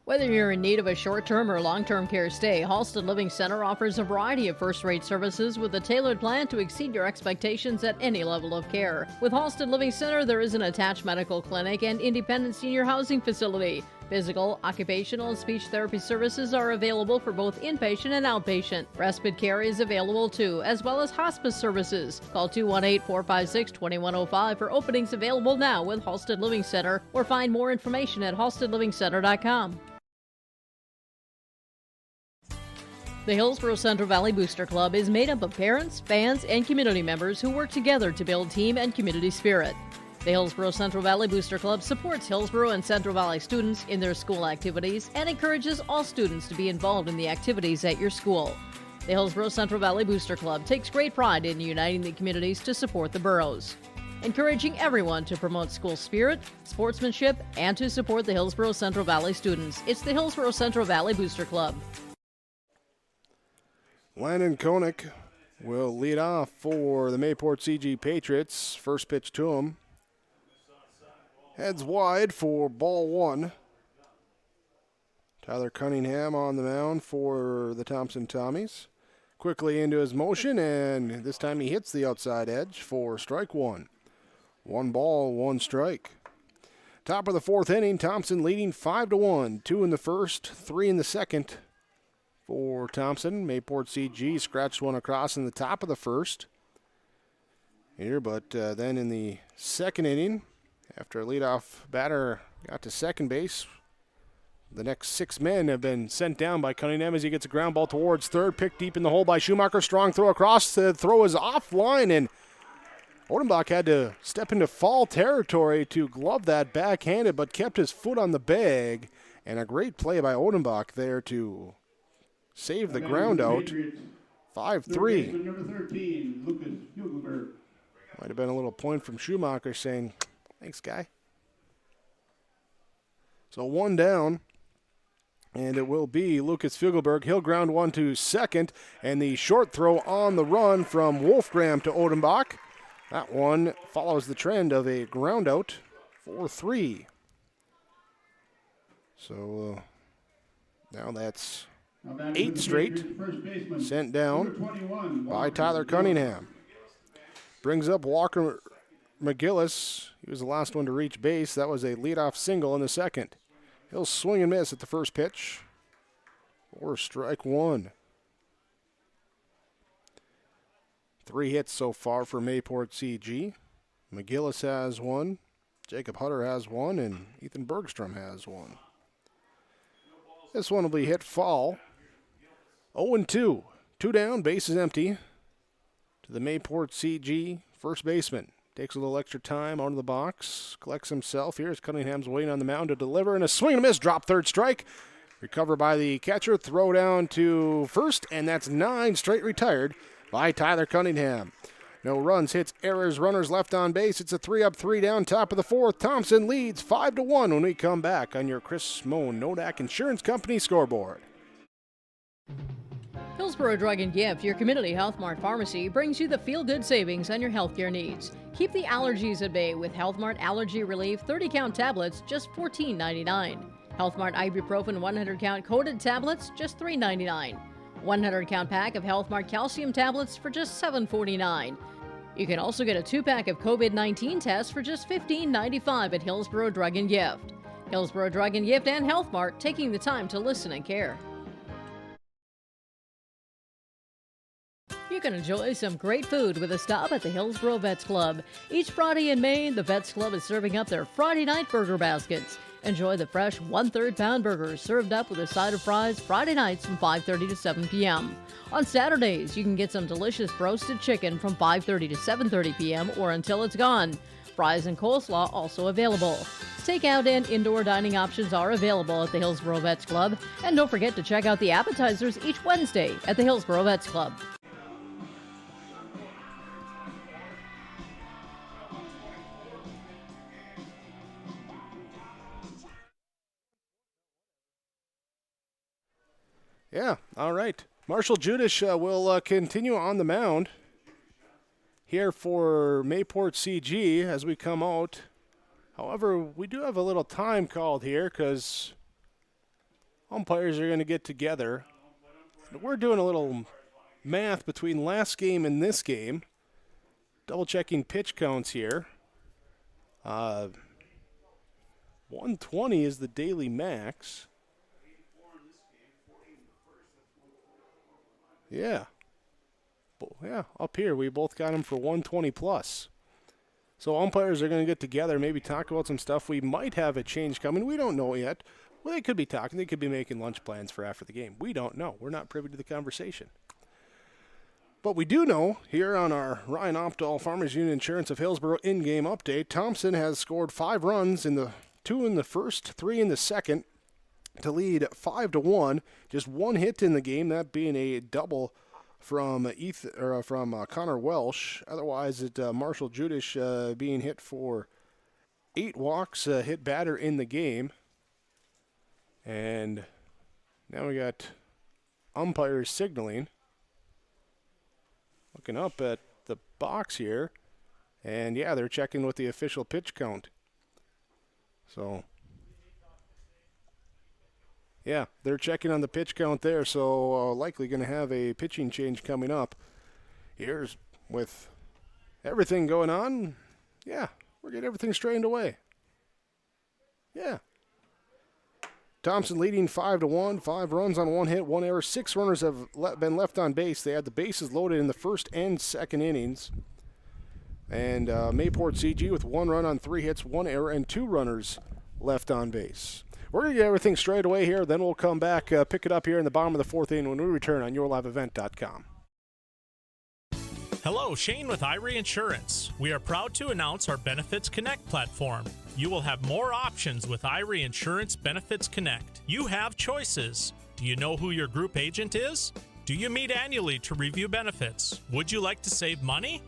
Whether you're in need of a short-term or long-term care stay, Halsted Living Center offers a variety of first-rate services with a tailored plan to exceed your expectations at any level of care. With Halsted Living Center, there is an attached medical clinic and independent senior housing facility. Physical, occupational, and speech therapy services are available for both inpatient and outpatient. Respite care is available too, as well as hospice services. Call 218-456-2105 for openings available now with Halsted Living Center, or find more information at halstedlivingcenter.com. The Hillsborough Central Valley Booster Club is made up of parents, fans, and community members who work together to build team and community spirit. The Hillsborough Central Valley Booster Club supports Hillsborough and Central Valley students in their school activities and encourages all students to be involved in the activities at your school. The Hillsborough Central Valley Booster Club takes great pride in uniting the communities to support the boroughs, encouraging everyone to promote school spirit, sportsmanship, and to support the Hillsborough Central Valley students. It's the Hillsborough Central Valley Booster Club. Landon Koenig will lead off for the Mayport CG Patriots. First pitch to him. Heads wide for ball one. Tyler Cunningham on the mound for the Thompson Tommies. Quickly into his motion, and this time he hits the outside edge for strike one. 1 ball, 1 strike. Top of the fourth inning, Thompson leading 5-1. 2 in the first, 3 in the second for Thompson. Mayport CG scratched one across in the top of the first here, but then in the second inning, after a leadoff batter got to second base, the next 6 men have been sent down by Cunningham as he gets a ground ball towards third, picked deep in the hole by Schumacher. Strong throw across. The throw is offline, and Odenbach had to step into foul territory to glove that backhanded, but kept his foot on the bag. And a great play by Odenbach there to save the ground out. 5-3. Number 13, Lucas Fuegelberg. Might have been a little point from Schumacher saying, thanks, guy. So 1 down. And it will be Lucas Fuegelberg. He'll ground one to second. And the short throw on the run from Wolfgram to Odenbach. That one follows the trend of a ground out, 4-3. So now that's 8 straight sent down by Tyler Cunningham. Brings up Walker McGillis. He was the last one to reach base. That was a leadoff single in the second. He'll swing and miss at the first pitch for strike one. 3 hits so far for Mayport CG. McGillis has 1, Jacob Hutter has 1, and Ethan Bergstrom has 1. This one will be hit foul. 0-2. 2 down, base is empty. To the Mayport CG first baseman. Takes a little extra time out of the box. Collects himself. Here's Cunningham's waiting on the mound to deliver. And a swing and a miss. Drop third strike. Recovered by the catcher. Throw down to first. And that's 9 straight retired by Tyler Cunningham. No runs, hits, errors, runners left on base. It's a 3-up, 3 down, top of the fourth. Thompson leads 5-1 when we come back on your Chris Moen Nodak Insurance Company scoreboard. Hillsborough Drug and Gift, your community Health Mart pharmacy, brings you the feel-good savings on your healthcare needs. Keep the allergies at bay with Health Mart Allergy Relief 30-count tablets, just $14.99. Health Mart Ibuprofen 100-count coated tablets, just $3.99. 100-count pack of Health Mart calcium tablets for just $7.49. You can also get a 2-pack of COVID-19 tests for just $15.95 at Hillsborough Drug and Gift. Hillsborough Drug and Gift and Health Mart, taking the time to listen and care. You can enjoy some great food with a stop at the Hillsborough Vets Club. Each Friday in May, the Vets Club is serving up their Friday night burger baskets. Enjoy the fresh 1/3 pound burgers served up with a side of fries Friday nights from 5:30 to 7 p.m. On Saturdays, you can get some delicious roasted chicken from 5:30 to 7:30 p.m. or until it's gone. Fries and coleslaw also available. Takeout and indoor dining options are available at the Hillsborough Vets Club. And don't forget to check out the appetizers each Wednesday at the Hillsborough Vets Club. Yeah, all right. Marshall Judish will continue on the mound here for Mayport CG as we come out. However, we do have a little time called here because umpires are going to get together. We're doing a little math between last game and this game. Double-checking pitch counts here. 120 is the daily max. Yeah. Yeah, up here we both got them for 120 plus. So umpires are going to get together, maybe talk about some stuff. We might have a change coming. We don't know yet. Well, they could be talking. They could be making lunch plans for after the game. We don't know. We're not privy to the conversation. But we do know here on our Ryan Opdahl Farmers Union Insurance of Hillsborough in-game update, Thompson has scored 5 runs in the 2 in the first, 3 in the second, to lead 5-1. Just 1 hit in the game, that being a double from Connor Welsh. Otherwise, Marshall Judish being hit for 8 walks, hit batter in the game. And now we got umpires signaling. Looking up at the box here. And yeah, they're checking with the official pitch count. So, yeah, they're checking on the pitch count there. So likely going to have a pitching change coming up. Here's with everything going on. Yeah, we're getting everything straightened away. Yeah. Thompson leading 5-1, 5 runs on 1 hit, 1 error. 6 runners have been left on base. They had the bases loaded in the first and second innings. And Mayport CG with 1 run on 3 hits, 1 error, and 2 runners left on base. We're going to get everything straight away here. Then we'll come back, pick it up here in the bottom of the 4th inning when we return on yourliveevent.com. Hello, Shane with Irie Insurance. We are proud to announce our Benefits Connect platform. You will have more options with Irie Insurance Benefits Connect. You have choices. Do you know who your group agent is? Do you meet annually to review benefits? Would you like to save money?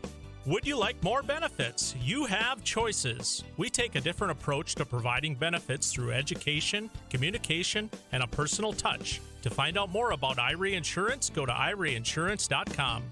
Would you like more benefits? You have choices. We take a different approach to providing benefits through education, communication, and a personal touch. To find out more about Irie Insurance, go to IrieInsurance.com.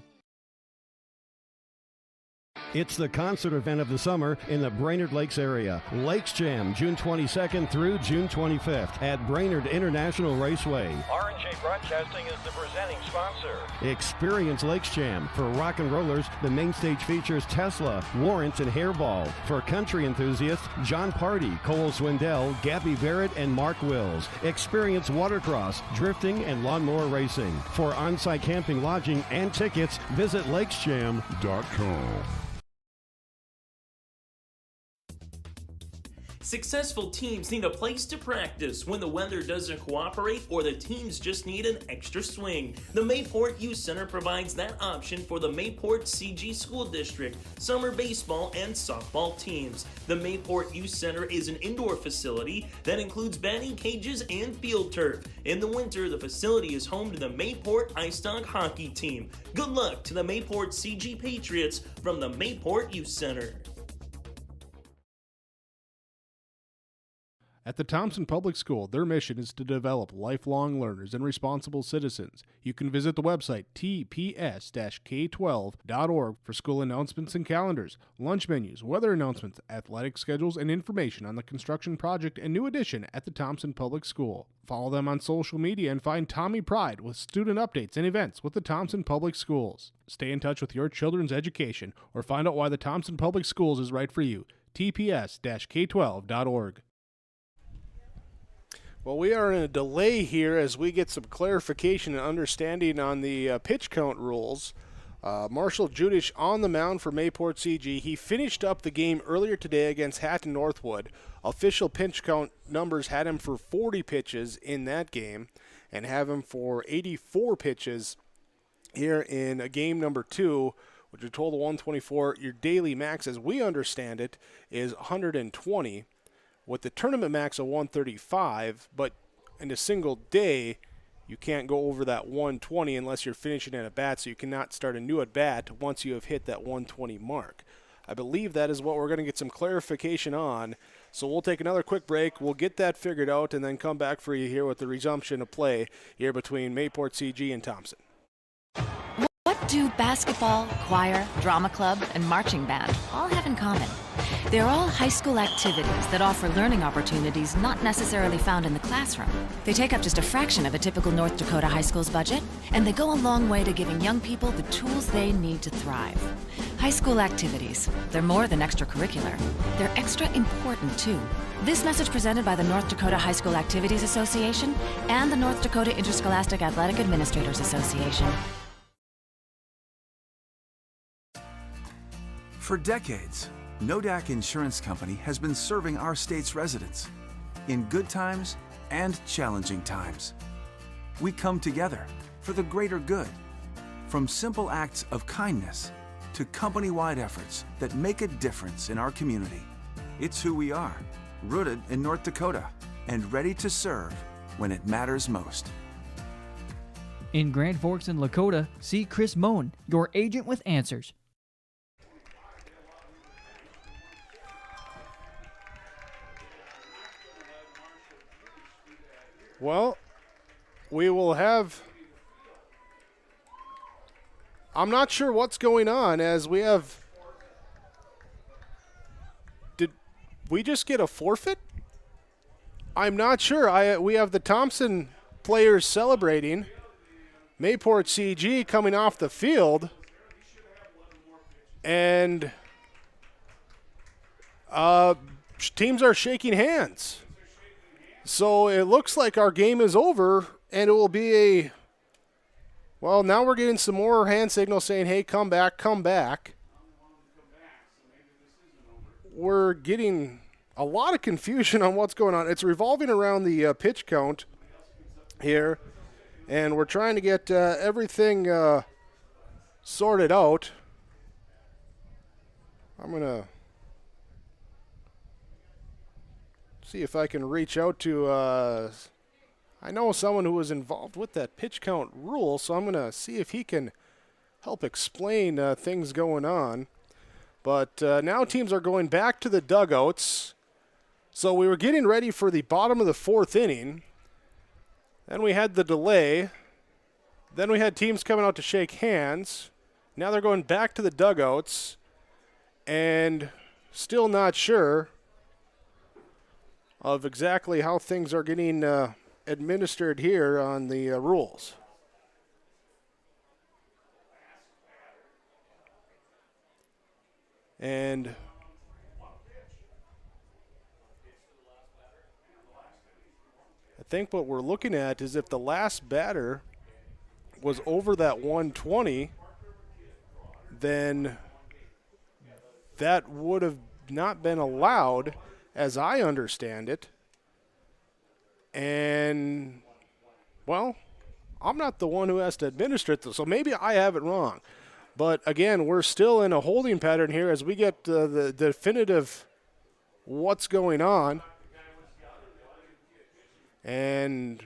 It's the concert event of the summer in the Brainerd Lakes area. Lakes Jam, June 22nd through June 25th at Brainerd International Raceway. R&J Broadcasting is the presenting sponsor. Experience Lakes Jam. For rock and rollers, the main stage features Tesla, Warrants, and Hairball. For country enthusiasts, John Party, Cole Swindell, Gabby Barrett, and Mark Wills. Experience watercross, drifting, and lawnmower racing. For on-site camping, lodging, and tickets, visit lakesjam.com. Successful teams need a place to practice when the weather doesn't cooperate or the teams just need an extra swing. The Mayport Youth Center provides that option for the Mayport CG School District, summer baseball and softball teams. The Mayport Youth Center is an indoor facility that includes batting cages and field turf. In the winter, the facility is home to the Mayport Ice Dog hockey team. Good luck to the Mayport CG Patriots from the Mayport Youth Center. At the Thompson Public School, their mission is to develop lifelong learners and responsible citizens. You can visit the website tps-k12.org for school announcements and calendars, lunch menus, weather announcements, athletic schedules, and information on the construction project and new addition at the Thompson Public School. Follow them on social media and find Tommy Pride with student updates and events with the Thompson Public Schools. Stay in touch with your children's education or find out why the Thompson Public Schools is right for you. tps-k12.org. Well, we are in a delay here as we get some clarification and understanding on the pitch count rules. Marshall Judish on the mound for Mayport CG. He finished up the game earlier today against Hatton Northwood. Official pitch count numbers had him for 40 pitches in that game and have him for 84 pitches here in game number 2, which are total 124. Your daily max, as we understand it, is 120. With the tournament max of 135, but in a single day, you can't go over that 120 unless you're finishing at a bat, so you cannot start a new at bat once you have hit that 120 mark. I believe that is what we're going to get some clarification on, so we'll take another quick break. We'll get that figured out and then come back for you here with the resumption of play here between Mayport CG and Thompson. What do basketball, choir, drama club, and marching band all have in common? They're all high school activities that offer learning opportunities not necessarily found in the classroom. They take up just a fraction of a typical North Dakota high school's budget, and they go a long way to giving young people the tools they need to thrive. High school activities, they're more than extracurricular. They're extra important, too. This message presented by the North Dakota High School Activities Association and the North Dakota Interscholastic Athletic Administrators Association. For decades, Nodak Insurance Company has been serving our state's residents in good times and challenging times. We come together for the greater good, from simple acts of kindness to company-wide efforts that make a difference in our community. It's who we are, rooted in North Dakota and ready to serve when it matters most. In Grand Forks and Lakota, see Chris Moen, your agent with answers. Well, we will have... I'm not sure what's going on as we have... Did we just get a forfeit? I'm not sure. We have the Thompson players celebrating. Mayport CG coming off the field. And teams are shaking hands. So it looks like our game is over, and it will be a... Well, now we're getting some more hand signals saying, hey, come back, come back. We're getting a lot of confusion on what's going on. It's revolving around the pitch count here, and we're trying to get everything sorted out. I'm going to see if I can reach out to, I know someone who was involved with that pitch count rule, so I'm going to see if he can help explain things going on. But now teams are going back to the dugouts. So we were getting ready for the bottom of the fourth inning. Then we had the delay. Then we had teams coming out to shake hands. Now they're going back to the dugouts. And still not sure of exactly how things are getting administered here on the rules. And I think what we're looking at is if the last batter was over that 120, then that would have not been allowed, as I understand it. And, well, I'm not the one who has to administer it, so maybe I have it wrong. But, again, we're still in a holding pattern here as we get the definitive what's going on. And,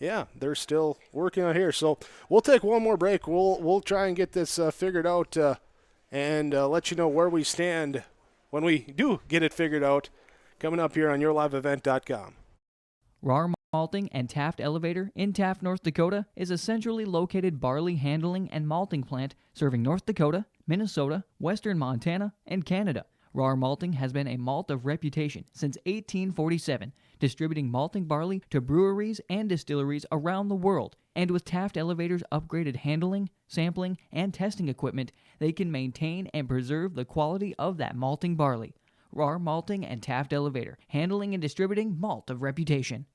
yeah, they're still working on here. So we'll take one more break. We'll try and get this figured out and let you know where we stand when we do get it figured out, coming up here on yourliveevent.com. RAR Malting and Taft Elevator in Taft, North Dakota is a centrally located barley handling and malting plant serving North Dakota, Minnesota, western Montana, and Canada. RAR Malting has been a malt of reputation since 1847, distributing malting barley to breweries and distilleries around the world. And with Taft Elevator's upgraded handling, sampling, and testing equipment, they can maintain and preserve the quality of that malting barley. RAR Malting and Taft Elevator, handling and distributing malt of reputation.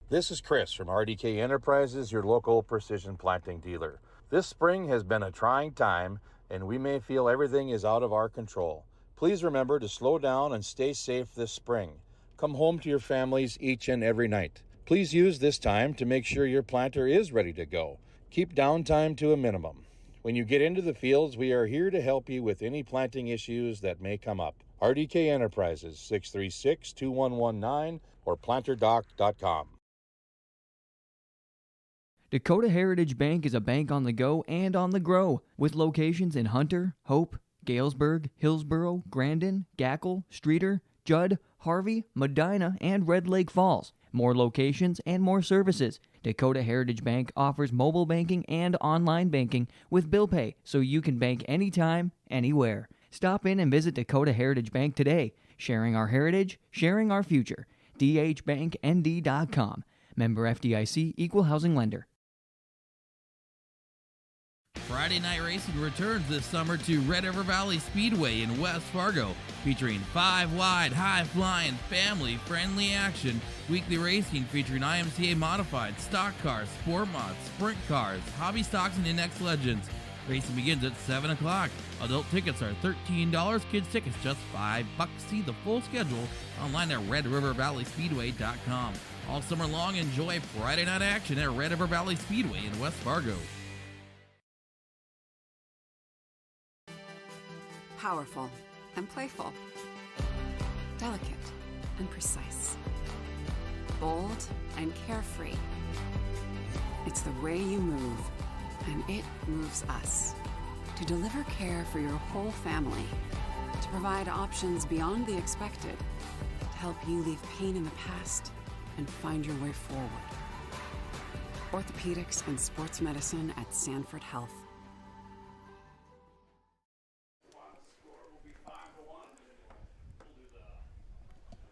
This is Chris from RDK Enterprises, your local precision planting dealer. This spring has been a trying time, and we may feel everything is out of our control. Please remember to slow down and stay safe this spring. Come home to your families each and every night. Please use this time to make sure your planter is ready to go. Keep downtime to a minimum. When you get into the fields, we are here to help you with any planting issues that may come up. RDK Enterprises, 636-2119 or planterdoc.com. Dakota Heritage Bank is a bank on the go and on the grow, with locations in Hunter, Hope, Galesburg, Hillsborough, Grandin, Gackle, Streeter, Judd, Harvey, Medina, and Red Lake Falls. More locations and more services. Dakota Heritage Bank offers mobile banking and online banking with bill pay, so you can bank anytime, anywhere. Stop in and visit Dakota Heritage Bank today. Sharing our heritage, sharing our future. dhbanknd.com. Member FDIC, Equal Housing Lender. Friday Night Racing returns this summer to Red River Valley Speedway in West Fargo, featuring 5-wide, high-flying, family-friendly action. Weekly racing featuring IMCA modified, stock cars, sport mods, sprint cars, hobby stocks, and index legends. Racing begins at 7 o'clock. Adult tickets are $13, kids tickets just $5. See the full schedule online at RedRiverValleySpeedway.com. All summer long, enjoy Friday night action at Red River Valley Speedway in West Fargo. Powerful and playful. Delicate and precise. Bold and carefree. It's the way you move, and it moves us. To deliver care for your whole family, to provide options beyond the expected, to help you leave pain in the past and find your way forward. Orthopedics and sports medicine at Sanford Health.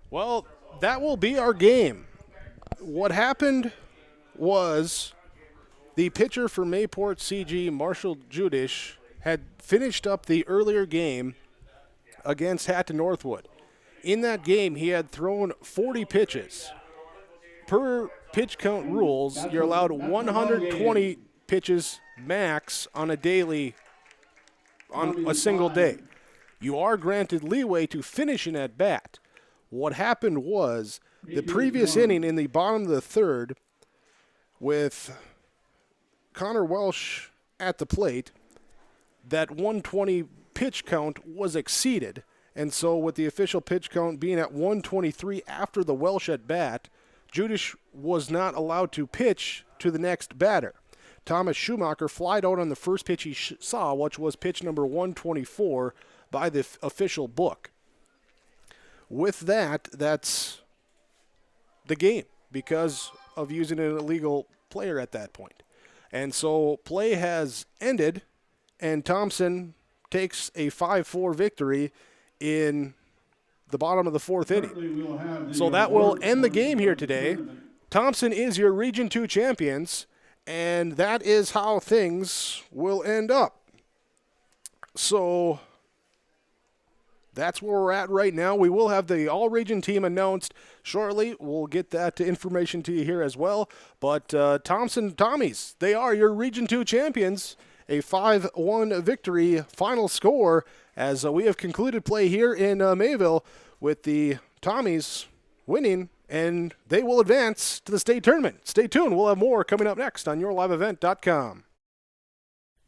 Well, that will be our game. What happened was the pitcher for Mayport CG, Marshall Judish, had finished up the earlier game against Hatton Northwood. In that game, he had thrown 40 pitches. Per pitch count rules, you're allowed 120 pitches max on a single day. You are granted leeway to finish an at bat. What happened was the previous inning in the bottom of the third, with Connor Welsh at the plate, that 120 pitch count was exceeded. And so with the official pitch count being at 123 after the Welsh at bat, Judish was not allowed to pitch to the next batter. Thomas Schumacher flied out on the first pitch he saw, which was pitch number 124 by the official book. With that, that's the game because of using an illegal player at that point. And so play has ended, and Thompson takes a 5-4 victory in the bottom of the fourth inning. So that will end the game here today. Thompson is your Region 2 champions, and that is how things will end up. So that's where we're at right now. We will have the all-region team announced shortly. We'll get that information to you here as well. But Thompson Tommies, they are your Region 2 champions. A 5-1 victory final score as we have concluded play here in Mayville with the Tommies winning, and they will advance to the state tournament. Stay tuned. We'll have more coming up next on YourLiveEvent.com.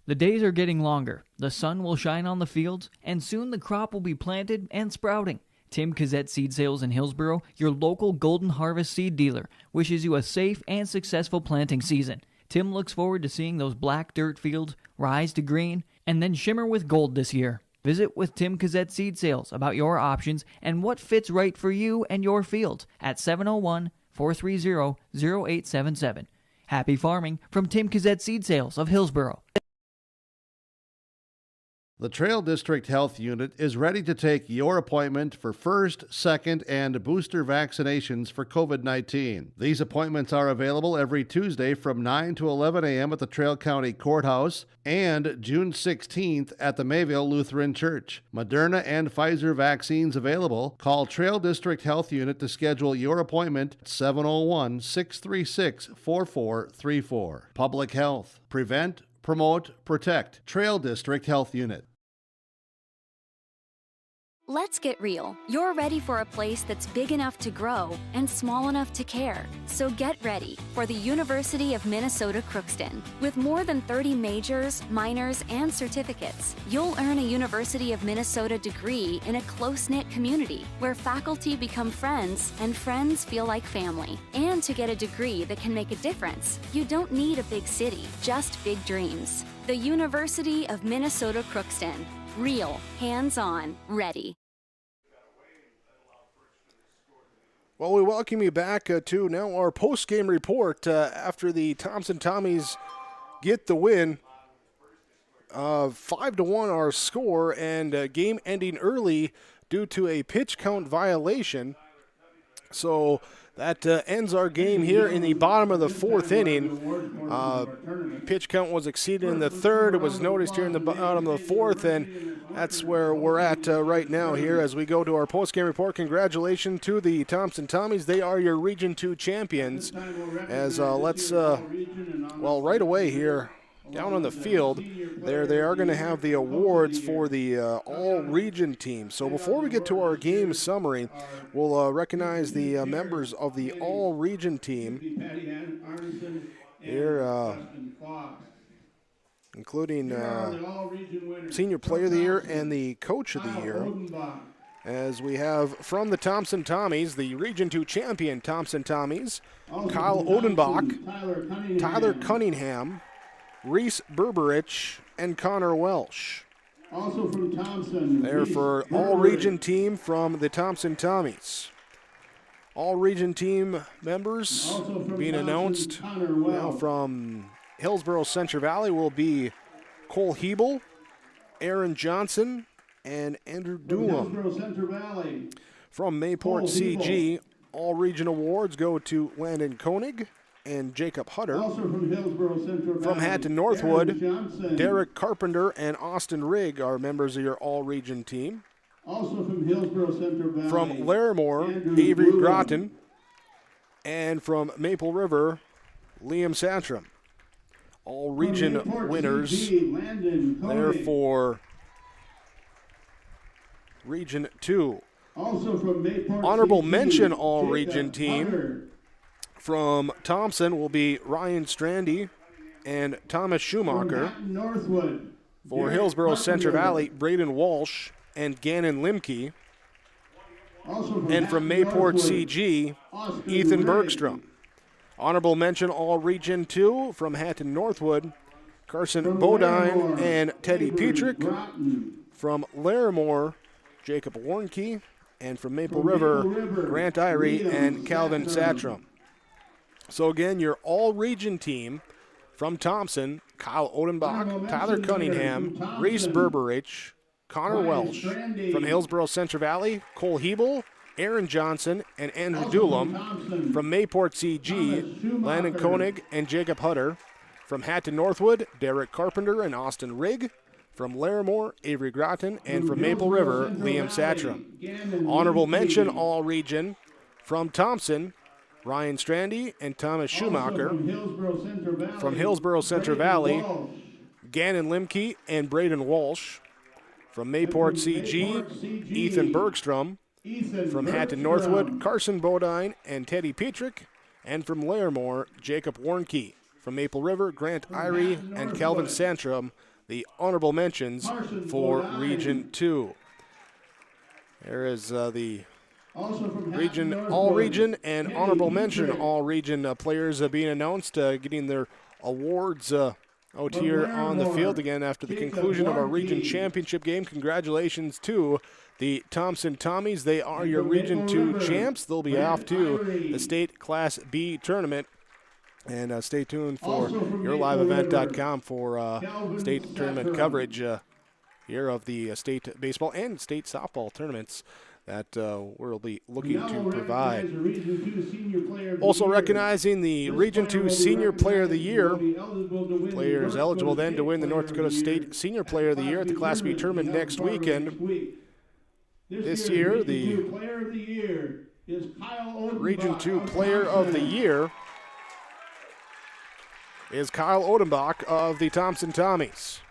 The days are getting longer, the sun will shine on the fields, and soon the crop will be planted and sprouting. Tim Kazette Seed Sales in Hillsborough, your local Golden Harvest seed dealer, wishes you a safe and successful planting season. Tim looks forward to seeing those black dirt fields rise to green and then shimmer with gold this year. Visit with Tim Kazette Seed Sales about your options and what fits right for you and your field at 701-430-0877. Happy farming from Tim Kazette Seed Sales of Hillsborough. The Trail District Health Unit is ready to take your appointment for first, second, and booster vaccinations for COVID-19. These appointments are available every Tuesday from 9 to 11 a.m. at the Trail County Courthouse and June 16th at the Mayville Lutheran Church. Moderna and Pfizer vaccines available. Call Trail District Health Unit to schedule your appointment at 701-636-4434. Public Health. Prevent, promote, protect. Trail District Health Unit. Let's get real. You're ready for a place that's big enough to grow and small enough to care. So get ready for the University of Minnesota Crookston. With more than 30 majors, minors, and certificates, you'll earn a University of Minnesota degree in a close-knit community where faculty become friends and friends feel like family. And to get a degree that can make a difference, you don't need a big city, just big dreams. The University of Minnesota Crookston. Real, hands-on, ready. Well, we welcome you back to now our post-game report after the Thompson Tommies get the win. 5-1 our score, and game ending early due to a pitch count violation. So that ends our game here in the bottom of the fourth inning. Pitch count was exceeded in the third. It was noticed here in the bottom of the fourth, and that's where we're at right now here as we go to our post-game report. Congratulations to the Thompson Tommies. They are your Region 2 champions. As right away here, down on the field, they are going to have the awards for the all-region team. So before we get to our game summary, we'll recognize the members of the all-region team here, including Senior Player of the Year and the Coach of the Year. As we have from the Thompson Tommies, the Region 2 champion Thompson Tommies, Kyle Odenbach, Tyler Cunningham, Reese Berberich, and Connor Welsh. Also from Thompson. They're for all-region team from the Thompson Tommies. All-region team members being announced now from Hillsborough Central Valley will be Cole Hebel, Aaron Johnson, and Andrew Doolum. From Mayport CG, all-region awards go to Landon Koenig and Jacob Hutter. Also from Hillsborough Central Valley. From Hatton Northwood, Derek Carpenter and Austin Rigg are members of your all-region team. Also from Hillsborough Central Valley. From Larimore, Avery Groton. And from Maple River, Liam Santrum. All-region winners. They're for Region 2. Also from Mayport Honorable CG, mention all-region Jacob team. Hutter. From Thompson will be Ryan Strandy and Thomas Schumacher. From Northwood. For Derek Hillsborough Central Carpenter. Valley, Braden Walsh and Gannon Limke. Also from And from Hatton Mayport Northwood, CG, Austin Ethan Rigg. Bergstrom. Honorable mention all Region 2 from Hatton Northwood, Carson From Bodine Larimore, and Teddy Avery Petrick. Groton. From Larimore, Jacob Warnke. And from Maple From River, Maple River, Grant Irie Liam and Calvin Satcham. Satcham. So again, your all-region team from Thompson, Kyle Odenbach, Tyler Cunningham, Reese Berberich, Connor Ryan Welsh. Strandy. From Hillsborough Central Valley, Cole Hebel, Aaron Johnson, and Andrew Also from Doolum. Thompson, From Mayport CG, Thomas Schumacher. Landon Koenig and Jacob Hutter. From Hatton Northwood, Derek Carpenter and Austin Rigg. From Larimore, Avery Groton. And from Maple River, Liam Satcham. Honorable mention all region from Thompson, Ryan Strandy and Thomas Schumacher. Also from Hillsborough Central Valley. From Hillsborough Central Braden Valley, Walsh. Gannon Limke and Braden Walsh. From Mayport CG, Ethan Bergstrom. Ethan From Hatton Bergstrom. Northwood, Carson Bodine and Teddy Petrick. And from Larimore, Jacob Warnke. From Maple River, Grant Irie and Calvin Santrum, the honorable mentions Carson for Bodine. Region 2. There is the Also from Hatton region, Northwood, all region, and Teddy honorable mention Petrick. all region players being announced, getting their awards out From here on the Larimore, field again after the Jacob conclusion of our Warnke. region championship game. Congratulations to the Thompson Tommies. They are And your from Region Maple 2 River, champs. They'll be Grant off to Irie. the state Class B tournament. And stay tuned for Also from Maple River, yourliveevent.com for Calvin state tournament Satcham. coverage here of the state baseball and state softball tournaments that we'll be looking Now to we'll provide. recognize the Region 2 Senior Player of the Also Year. recognizing the This Region player 2 will be Senior Player of the recognized Year. and will be eligible to win the Players North eligible Dakota then to State win the North Player Dakota of the State Year Senior Player of the Year at the Class B tournament next weekend. This year, the Region 2 Player of the Year is Kyle Odenbach Region 2 of Player of the Thompson. Year is Kyle Odenbach of the Thompson Tommies.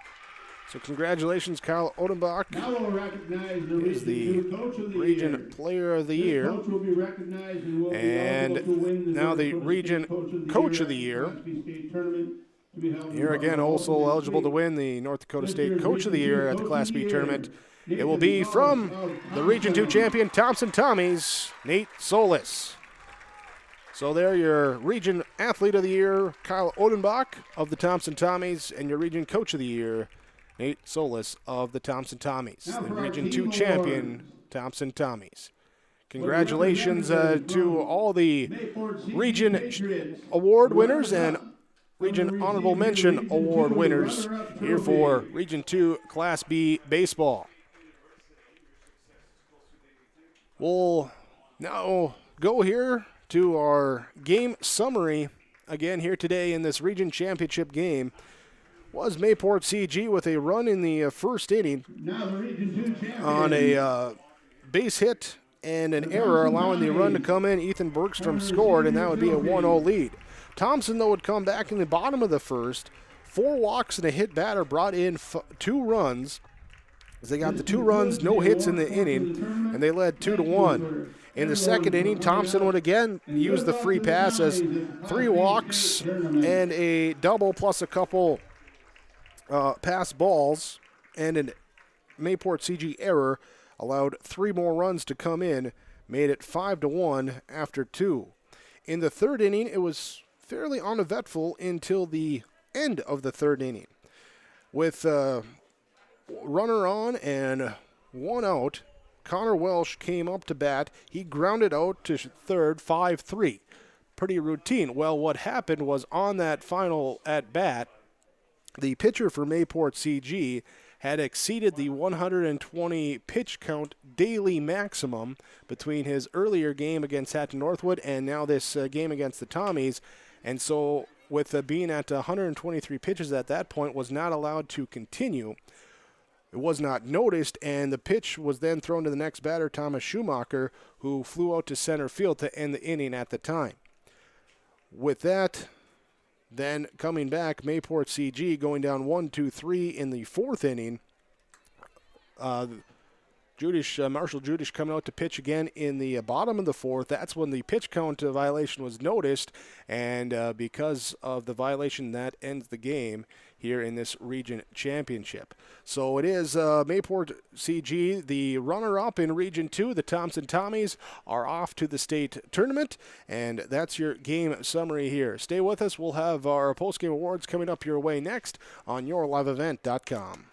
So congratulations, Kyle Odenbach Now we'll recognize the is the Region 2 Coach of the Region Year. Player of the This Year. coach will be recognized and will be And eligible to win the now North the Dakota Region State Coach of at the Year. Class B State Tournament to be held in Here again, Buffalo also next eligible to week. win the North Dakota This State year's Coach of the Region 2 Year at the Coach Class of B the tournament. Year, It will Nathan be Solis from of the Region 2 Thompson. champion Thompson Tommies, Nate Solis. So there, your Region Athlete of the Year, Kyle Odenbach of the Thompson Tommies, and your Region Coach of the Year, Nate Solis of the Thompson Tommies. Now The for our Region team 2 awards. champion, Thompson Tommies. Congratulations to all the Mayport CG Region Patriots. Award winners and Runner-up. Region Honorable Mention Region Award 2 winners runner-up here trophy. for Region 2 Class B Baseball. We'll now go here to our game summary again here today in this region championship game. Was Mayport CG with a run in the first inning Now the Region 2 champion. on a base hit and an error allowing the run to come in. Ethan Bergstrom scored, and that would be a 1-0 lead. Thompson, though, would come back in the bottom of the first. 4 walks and a hit batter brought in 2 runs. As they got the 2 runs, no hits in the inning, and they led 2-1. In the second inning, Thompson would again use the free pass as 3 walks and a double plus a couple pass balls and a Mayport CG error allowed 3 more runs to come in, made it 5-1 after 2. In the third inning, it was fairly uneventful until the end of the third inning. With runner on and 1 out, Connor Welsh came up to bat. He grounded out to third, 5-3. Pretty routine. Well, what happened was on that final at-bat, the pitcher for Mayport CG had exceeded the 120 pitch count daily maximum between his earlier game against Hatton Northwood and now this game against the Tommies. And so with being at 123 pitches at that point, was not allowed to continue. It was not noticed, and the pitch was then thrown to the next batter, Thomas Schumacher, who flew out to center field to end the inning at the time. With that, then coming back, Mayport CG going down 1-2-3 in the fourth inning. Marshall Judish coming out to pitch again in the bottom of the fourth. That's when the pitch count violation was noticed, and because of the violation, that ends the game here in this region championship. So it is Mayport CG, the runner-up in Region 2. The Thompson Tommies are off to the state tournament, and that's your game summary here. Stay with us. We'll have our post-game awards coming up your way next on yourliveevent.com.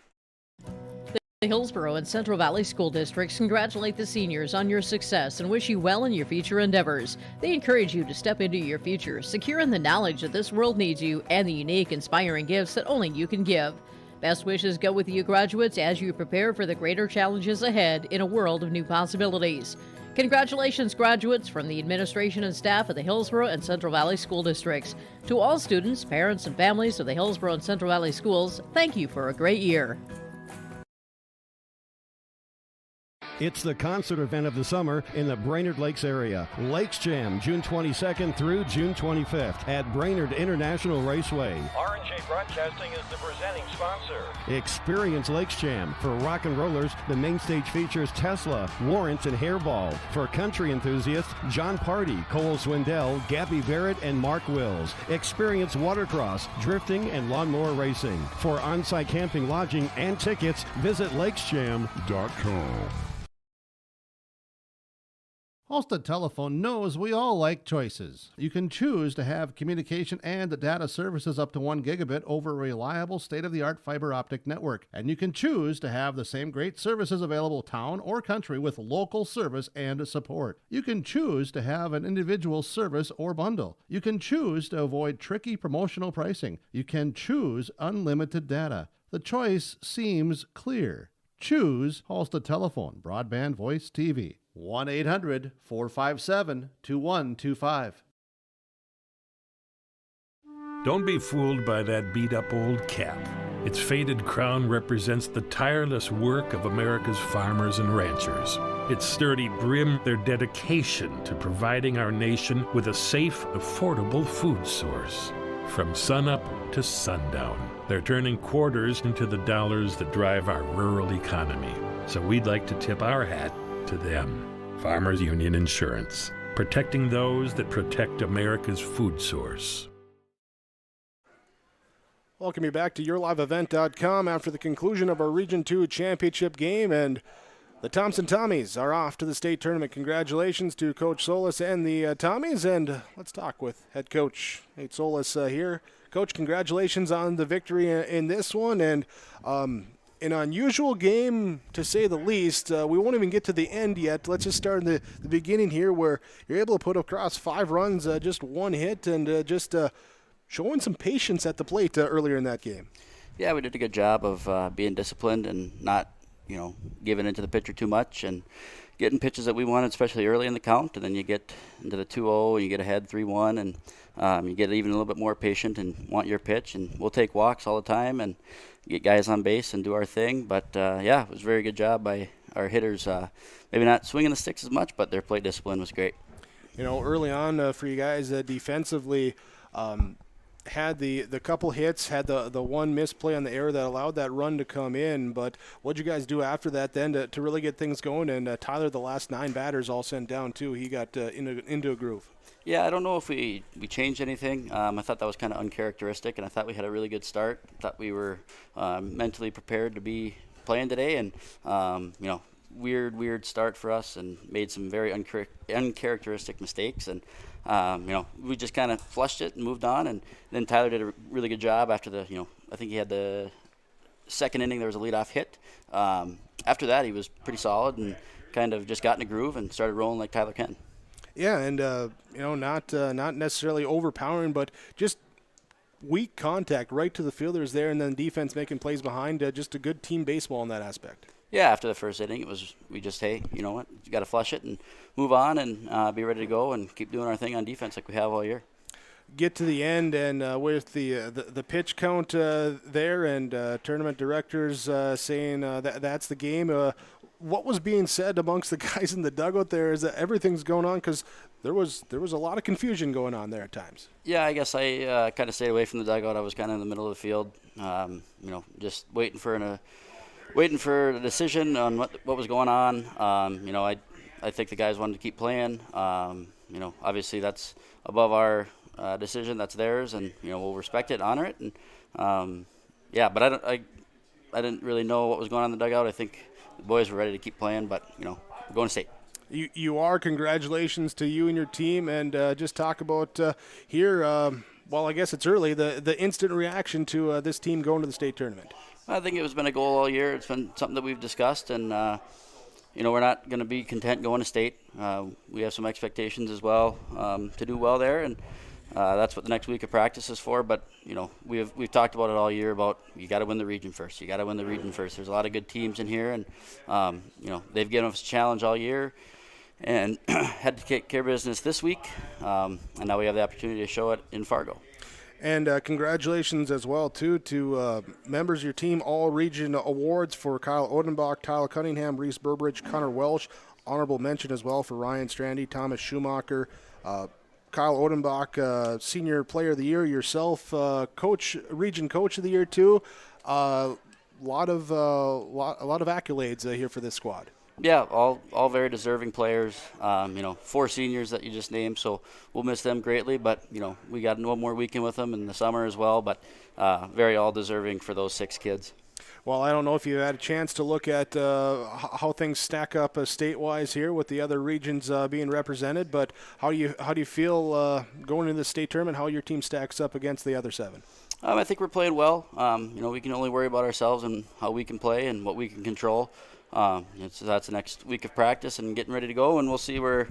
The Hillsborough and Central Valley School Districts congratulate the seniors on your success and wish you well in your future endeavors. They encourage you to step into your future, secure in the knowledge that this world needs you and the unique, inspiring gifts that only you can give. Best wishes go with you graduates as you prepare for the greater challenges ahead in a world of new possibilities. Congratulations, graduates, from the administration and staff of the Hillsborough and Central Valley School Districts. To all students, parents, and families of the Hillsborough and Central Valley Schools, thank you for a great year. It's the concert event of the summer in the Brainerd Lakes area. Lakes Jam, June 22nd through June 25th at Brainerd International Raceway. R&J Broadcasting is the presenting sponsor. Experience Lakes Jam. For rock and rollers, the main stage features Tesla, Warrants, and Hairball. For country enthusiasts, John Party, Cole Swindell, Gabby Barrett, and Mark Wills. Experience watercross, drifting, and lawnmower racing. For on-site camping, lodging, and tickets, visit lakesjam.com. Halstead Telephone knows we all like choices. You can choose to have communication and data services up to 1 gigabit over a reliable state-of-the-art fiber optic network. And you can choose to have the same great services available town or country with local service and support. You can choose to have an individual service or bundle. You can choose to avoid tricky promotional pricing. You can choose unlimited data. The choice seems clear. Choose Halstead Telephone, broadband voice TV. 1-800-457-2125. Don't be fooled by that beat-up old cap. Its faded crown represents the tireless work of America's farmers and ranchers. Its sturdy brim, their dedication to providing our nation with a safe, affordable food source. From sunup to sundown, they're turning quarters into the dollars that drive our rural economy. So we'd like to tip our hat to them. Farmers Union Insurance, protecting those that protect America's food source. Welcome you back to yourliveevent.com after the conclusion of our Region 2 championship game, and the Thompson Tommies are off to the state tournament. Congratulations to Coach Solis and the Tommies, and let's talk with head coach Nate Solis here. Coach, congratulations on the victory in this one, and an unusual game, to say the least. We won't even get to the end yet. Let's just start in the beginning here, where you're able to put across 5 runs, just 1 hit, and just showing some patience at the plate earlier in that game. Yeah, we did a good job of being disciplined and not, giving into the pitcher too much and getting pitches that we wanted, especially early in the count. And then you get into the 2-0, and you get ahead 3-1, and you get even a little bit more patient and want your pitch. And we'll take walks all the time and get guys on base and do our thing. But, it was a very good job by our hitters. Maybe not swinging the sticks as much, but their plate discipline was great. Early on for you guys defensively, had the couple hits, had the one misplay on the error that allowed that run to come in. But what'd you guys do after that then to really get things going? And Tyler, the last 9 batters all sent down too. He got into a groove. Yeah, I don't know if we changed anything. I thought that was kind of uncharacteristic, and I thought we had a really good start. I thought we were mentally prepared to be playing today, and weird start for us and made some very uncharacteristic mistakes. And, we just kind of flushed it and moved on. And then Tyler did a really good job after I think he had the second inning, there was a leadoff hit. After that, he was pretty solid and kind of just got in a groove and started rolling like Tyler can. Yeah, and, not necessarily overpowering, but just weak contact right to the fielders there, and then defense making plays behind. Just a good team baseball in that aspect. Yeah, after the first inning, we just, hey, you know what, you got to flush it and move on and be ready to go and keep doing our thing on defense like we have all year. Get to the end, and with the pitch count there, and tournament directors saying that's the game. What was being said amongst the guys in the dugout there is that everything's going on, because there was a lot of confusion going on there at times. Yeah, I guess I kind of stayed away from the dugout. I was kind of in the middle of the field, just waiting for a decision on what was going on. I think the guys wanted to keep playing. Obviously that's above our decision. That's theirs, and we'll respect it, honor it, and but I didn't really know what was going on in the dugout. I think the boys were ready to keep playing, but we're going to state. You are. Congratulations to you and your team, and just talk about here. Well, I guess it's early. The instant reaction to this team going to the state tournament. I think it's been a goal all year. It's been something that we've discussed, and we're not going to be content going to state. We have some expectations as well to do well there, and that's what the next week of practice is for. But we've talked about it all year about you got to win the region first. You got to win the region first. There's a lot of good teams in here, and they've given us a challenge all year, and had to take care of business this week, and now we have the opportunity to show it in Fargo. And congratulations as well, too, to members of your team, all region awards for Kyle Odenbach, Tyler Cunningham, Reese Burbridge, Connor Welsh. Honorable mention as well for Ryan Strandy, Thomas Schumacher, Kyle Odenbach, Senior Player of the Year, yourself, Region Coach of the Year, too. A lot of accolades here for this squad. Yeah, all very deserving players. 4 seniors that you just named, so we'll miss them greatly. But we got one more weekend with them in the summer as well. But very all deserving for those 6 kids. Well, I don't know if you had a chance to look at how things stack up state-wise here with the other regions being represented. But how do you feel going into the state tournament? How your team stacks up against the other 7? I think we're playing well. We can only worry about ourselves and how we can play and what we can control. So that's the next week of practice and getting ready to go, and we'll see where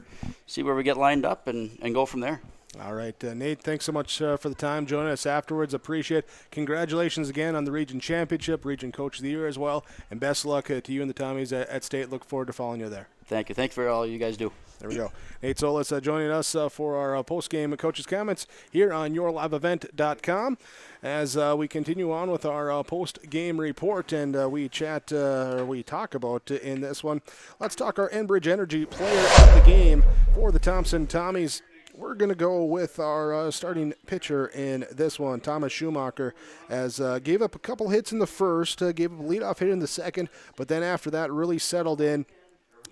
we get lined up and go from there. All right, Nate, thanks so much for the time joining us afterwards. Appreciate it. Congratulations again on the region championship, region coach of the year as well, and best of luck to you and the Tommies at state. Look forward to following you there. Thank you. Thanks for all you guys do. There we go. Nate Solis joining us for our post-game coaches' comments here on yourliveevent.com as we continue on with our post-game report, and we talk about in this one. Let's talk our Enbridge Energy player of the game for the Thompson Tommies. We're going to go with our starting pitcher in this one, Thomas Schumacher, as gave up a couple hits in the first, gave up a leadoff hit in the second, but then after that really settled in.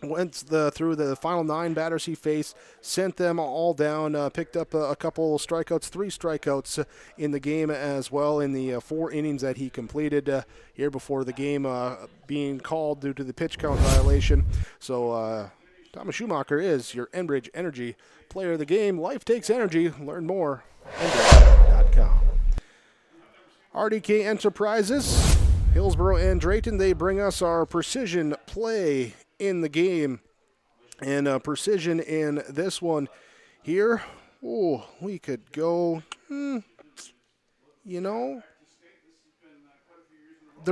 Went through the final 9 batters he faced, sent them all down, picked up a couple strikeouts, 3 strikeouts in the game as well in the 4 innings that he completed here before the game being called due to the pitch count violation. So Thomas Schumacher is your Enbridge Energy player of the game. Life takes energy. Learn more at Enbridge.com. RDK Enterprises, Hillsborough and Drayton, they bring us our precision play in the game, and precision in this one here. Oh, we could go, there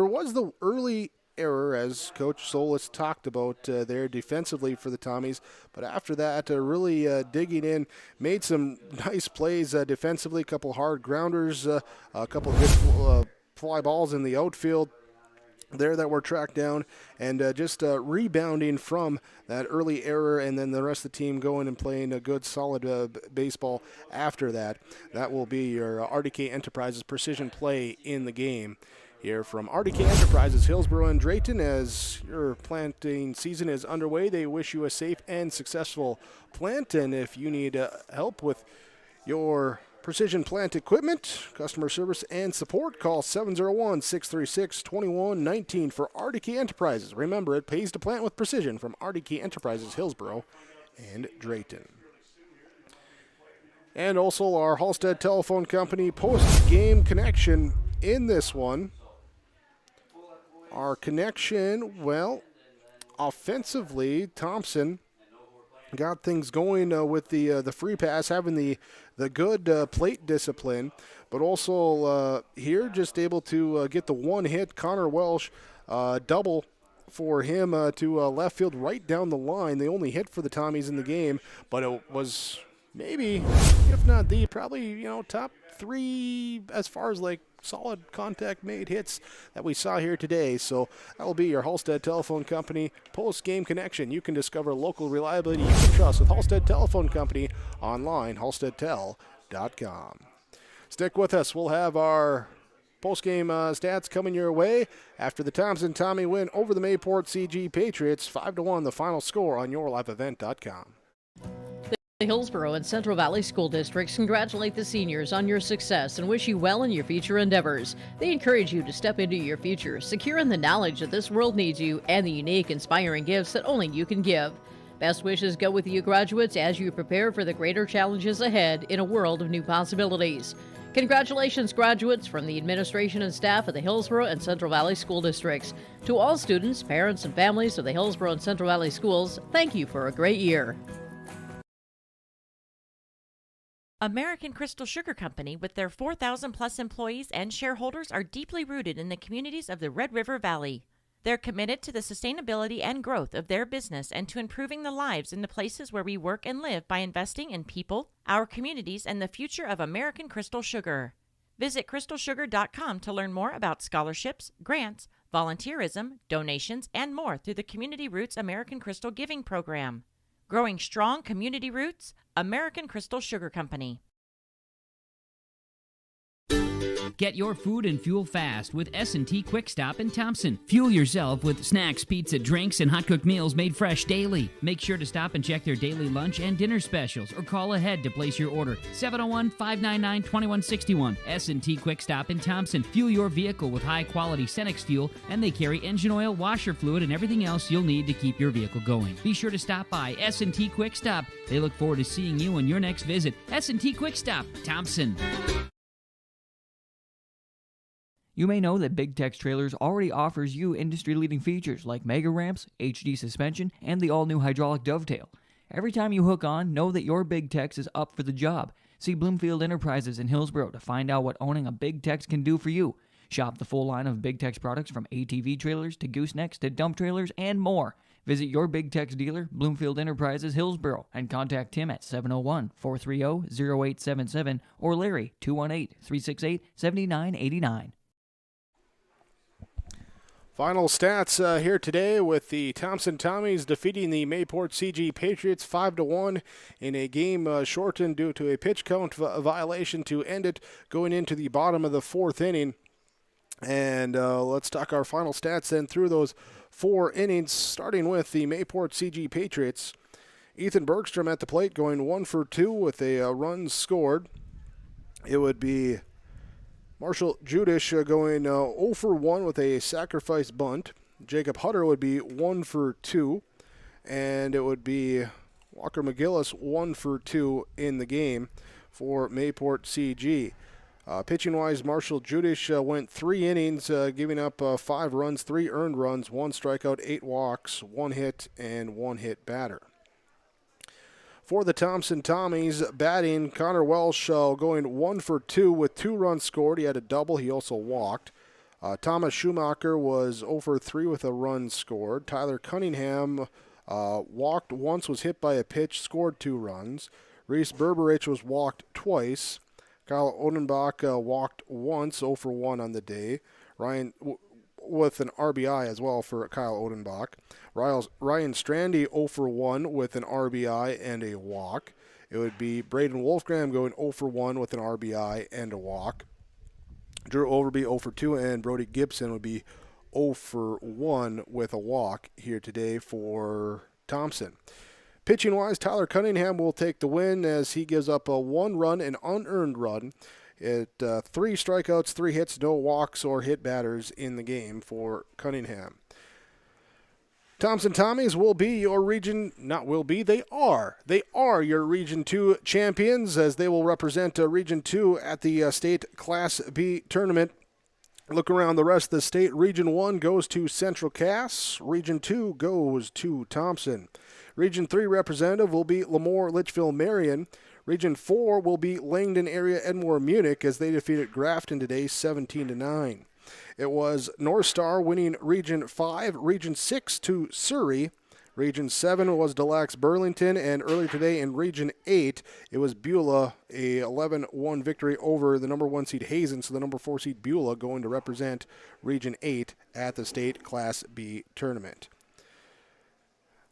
was the early error, as Coach Solis talked about there defensively for the Tommies, but after that, really digging in, made some nice plays defensively, a couple hard grounders, a couple good fly balls in the outfield there that were tracked down, and just rebounding from that early error, and then the rest of the team going and playing a good solid baseball after that. That will be your RDK Enterprises precision play in the game here from RDK Enterprises, Hillsborough and Drayton. As your planting season is underway, they wish you a safe and successful plant, and if you need help with your Precision Plant Equipment, customer service and support. Call 701-636-2119 for RDK Enterprises. Remember, it pays to plant with precision from RDK Enterprises, Hillsborough and Drayton. And also our Halstead Telephone Company post-game connection in this one. Our connection, well, offensively, Thompson got things going with the free pass, having the good plate discipline, but also here just able to get the one hit. Connor Welsh double for him to left field right down the line. The only hit for the Tommies in the game, but it was maybe, if not the, probably, top three as far as like solid contact made hits that we saw here today. So that will be your Halstead Telephone Company post-game connection. You can discover local reliability you can trust with Halstead Telephone Company online, halsteadtel.com. Stick with us. We'll have our post-game stats coming your way after the Thompson Tommy win over the Mayport CG Patriots, 5-1 the final score on yourliveevent.com. The Hillsborough and Central Valley School Districts congratulate the seniors on your success and wish you well in your future endeavors. They encourage you to step into your future, secure in the knowledge that this world needs you and the unique, inspiring gifts that only you can give. Best wishes go with you graduates as you prepare for the greater challenges ahead in a world of new possibilities. Congratulations, graduates, from the administration and staff of the Hillsborough and Central Valley School Districts. To all students, parents, and families of the Hillsborough and Central Valley Schools, thank you for a great year. American Crystal Sugar Company, with their 4,000-plus employees and shareholders, are deeply rooted in the communities of the Red River Valley. They're committed to the sustainability and growth of their business and to improving the lives in the places where we work and live by investing in people, our communities, and the future of American Crystal Sugar. Visit crystalsugar.com to learn more about scholarships, grants, volunteerism, donations, and more through the Community Roots American Crystal Giving Program. Growing strong community roots, American Crystal Sugar Company. Get your food and fuel fast with S&T Quick Stop in Thompson. Fuel yourself with snacks, pizza, drinks, and hot-cooked meals made fresh daily. Make sure to stop and check their daily lunch and dinner specials or call ahead to place your order. 701-599-2161. S&T Quick Stop in Thompson. Fuel your vehicle with high-quality Cenex fuel, and they carry engine oil, washer fluid, and everything else you'll need to keep your vehicle going. Be sure to stop by S&T Quick Stop. They look forward to seeing you on your next visit. S&T Quick Stop, Thompson. You may know that Big Tex Trailers already offers you industry-leading features like mega ramps, HD suspension, and the all-new hydraulic dovetail. Every time you hook on, know that your Big Tex is up for the job. See Bloomfield Enterprises in Hillsborough to find out what owning a Big Tex can do for you. Shop the full line of Big Tex products from ATV trailers to goosenecks to dump trailers and more. Visit your Big Tex dealer, Bloomfield Enterprises, Hillsborough, and contact Tim at 701-430-0877 or Larry, 218-368-7989. Final stats here today with the Thompson Tommies defeating the Mayport CG Patriots 5-1 in a game shortened due to a pitch count violation to end it going into the bottom of the fourth inning. And let's talk our final stats then through those 4 innings, starting with the Mayport CG Patriots. Ethan Bergstrom at the plate going 1 for 2 with a run scored. It would be Marshall Judish going 0 for 1 with a sacrifice bunt. Jacob Hutter would be 1 for 2. And it would be Walker McGillis 1 for 2 in the game for Mayport CG. Pitching-wise, Marshall Judish went 3 innings, giving up 5 runs, 3 earned runs, 1 strikeout, 8 walks, 1 hit, and 1 hit batter. For the Thompson Tommies, batting, Connor Welsh going 1 for 2 with 2 runs scored. He had a double. He also walked. Thomas Schumacher was 0 for 3 with a run scored. Tyler Cunningham walked once, was hit by a pitch, scored 2 runs. Reese Berberich was walked twice. Kyle Odenbach walked once, 0 for 1 on the day. Ryan with an RBI as well for Kyle Odenbach. Ryan Strandy 0 for 1 with an RBI and a walk. It would be Braden Wolfgram going 0 for 1 with an RBI and a walk. Drew Overby 0 for 2, and Brody Gibson would be 0 for 1 with a walk here today for Thompson. Pitching-wise, Tyler Cunningham will take the win as he gives up a 1 run, an unearned run. 3 strikeouts, 3 hits, no walks or hit batters in the game for Cunningham. Thompson Tommies will be your region, not will be, they are your Region 2 champions as they will represent Region 2 at the state Class B tournament. Look around the rest of the state. Region 1 goes to Central Cass. Region 2 goes to Thompson. Region 3 representative will be Lemoore, Litchfield, Marion. Region 4 will be Langdon area Edmore, Munich as they defeated Grafton today 17-9. It was North Star winning Region 5, Region 6 to Surrey. Region 7 was Des Lacs Burlington, and earlier today in Region 8, it was Beulah, a 11-1 victory over the number 1 seed Hazen, so the number 4 seed Beulah going to represent Region 8 at the state Class B tournament.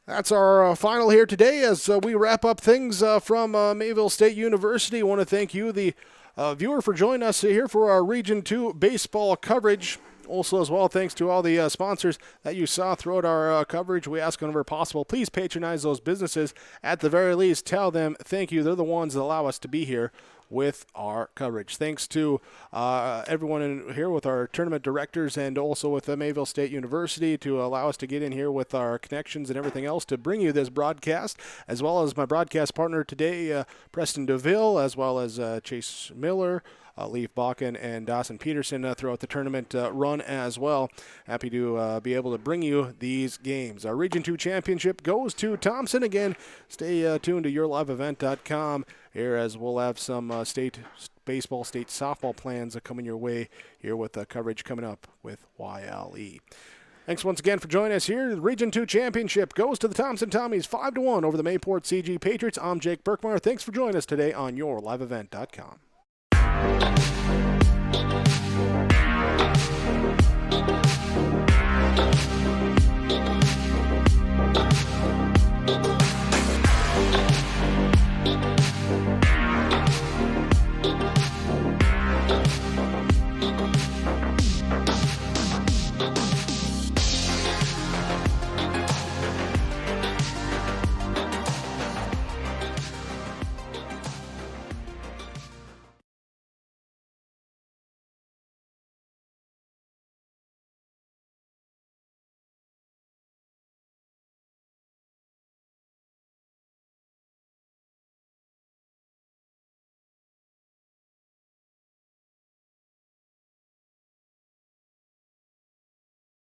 That's our final here today as we wrap up things from Mayville State University. I want to thank you, the viewer, for joining us here for our Region 2 baseball coverage. Also, as well, thanks to all the sponsors that you saw throughout our coverage. We ask whenever possible, please patronize those businesses. At the very least, tell them thank you. They're the ones that allow us to be here with our coverage. Thanks to everyone in here with our tournament directors and also with Mayville State University to allow us to get in here with our connections and everything else to bring you this broadcast, as well as my broadcast partner today, Preston DeVille, as well as Chase Miller, Leif Bakken, and Dawson Peterson throughout the tournament run as well. Happy to be able to bring you these games. Our Region 2 championship goes to Thompson. Again, stay tuned to yourliveevent.com here as we'll have some state baseball, state softball plans coming your way here with coverage coming up with YLE. Thanks once again for joining us here. The Region 2 championship goes to the Thompson Tommies 5-1 over the Mayport CG Patriots. I'm Jake Berkmeyer. Thanks for joining us today on yourliveevent.com.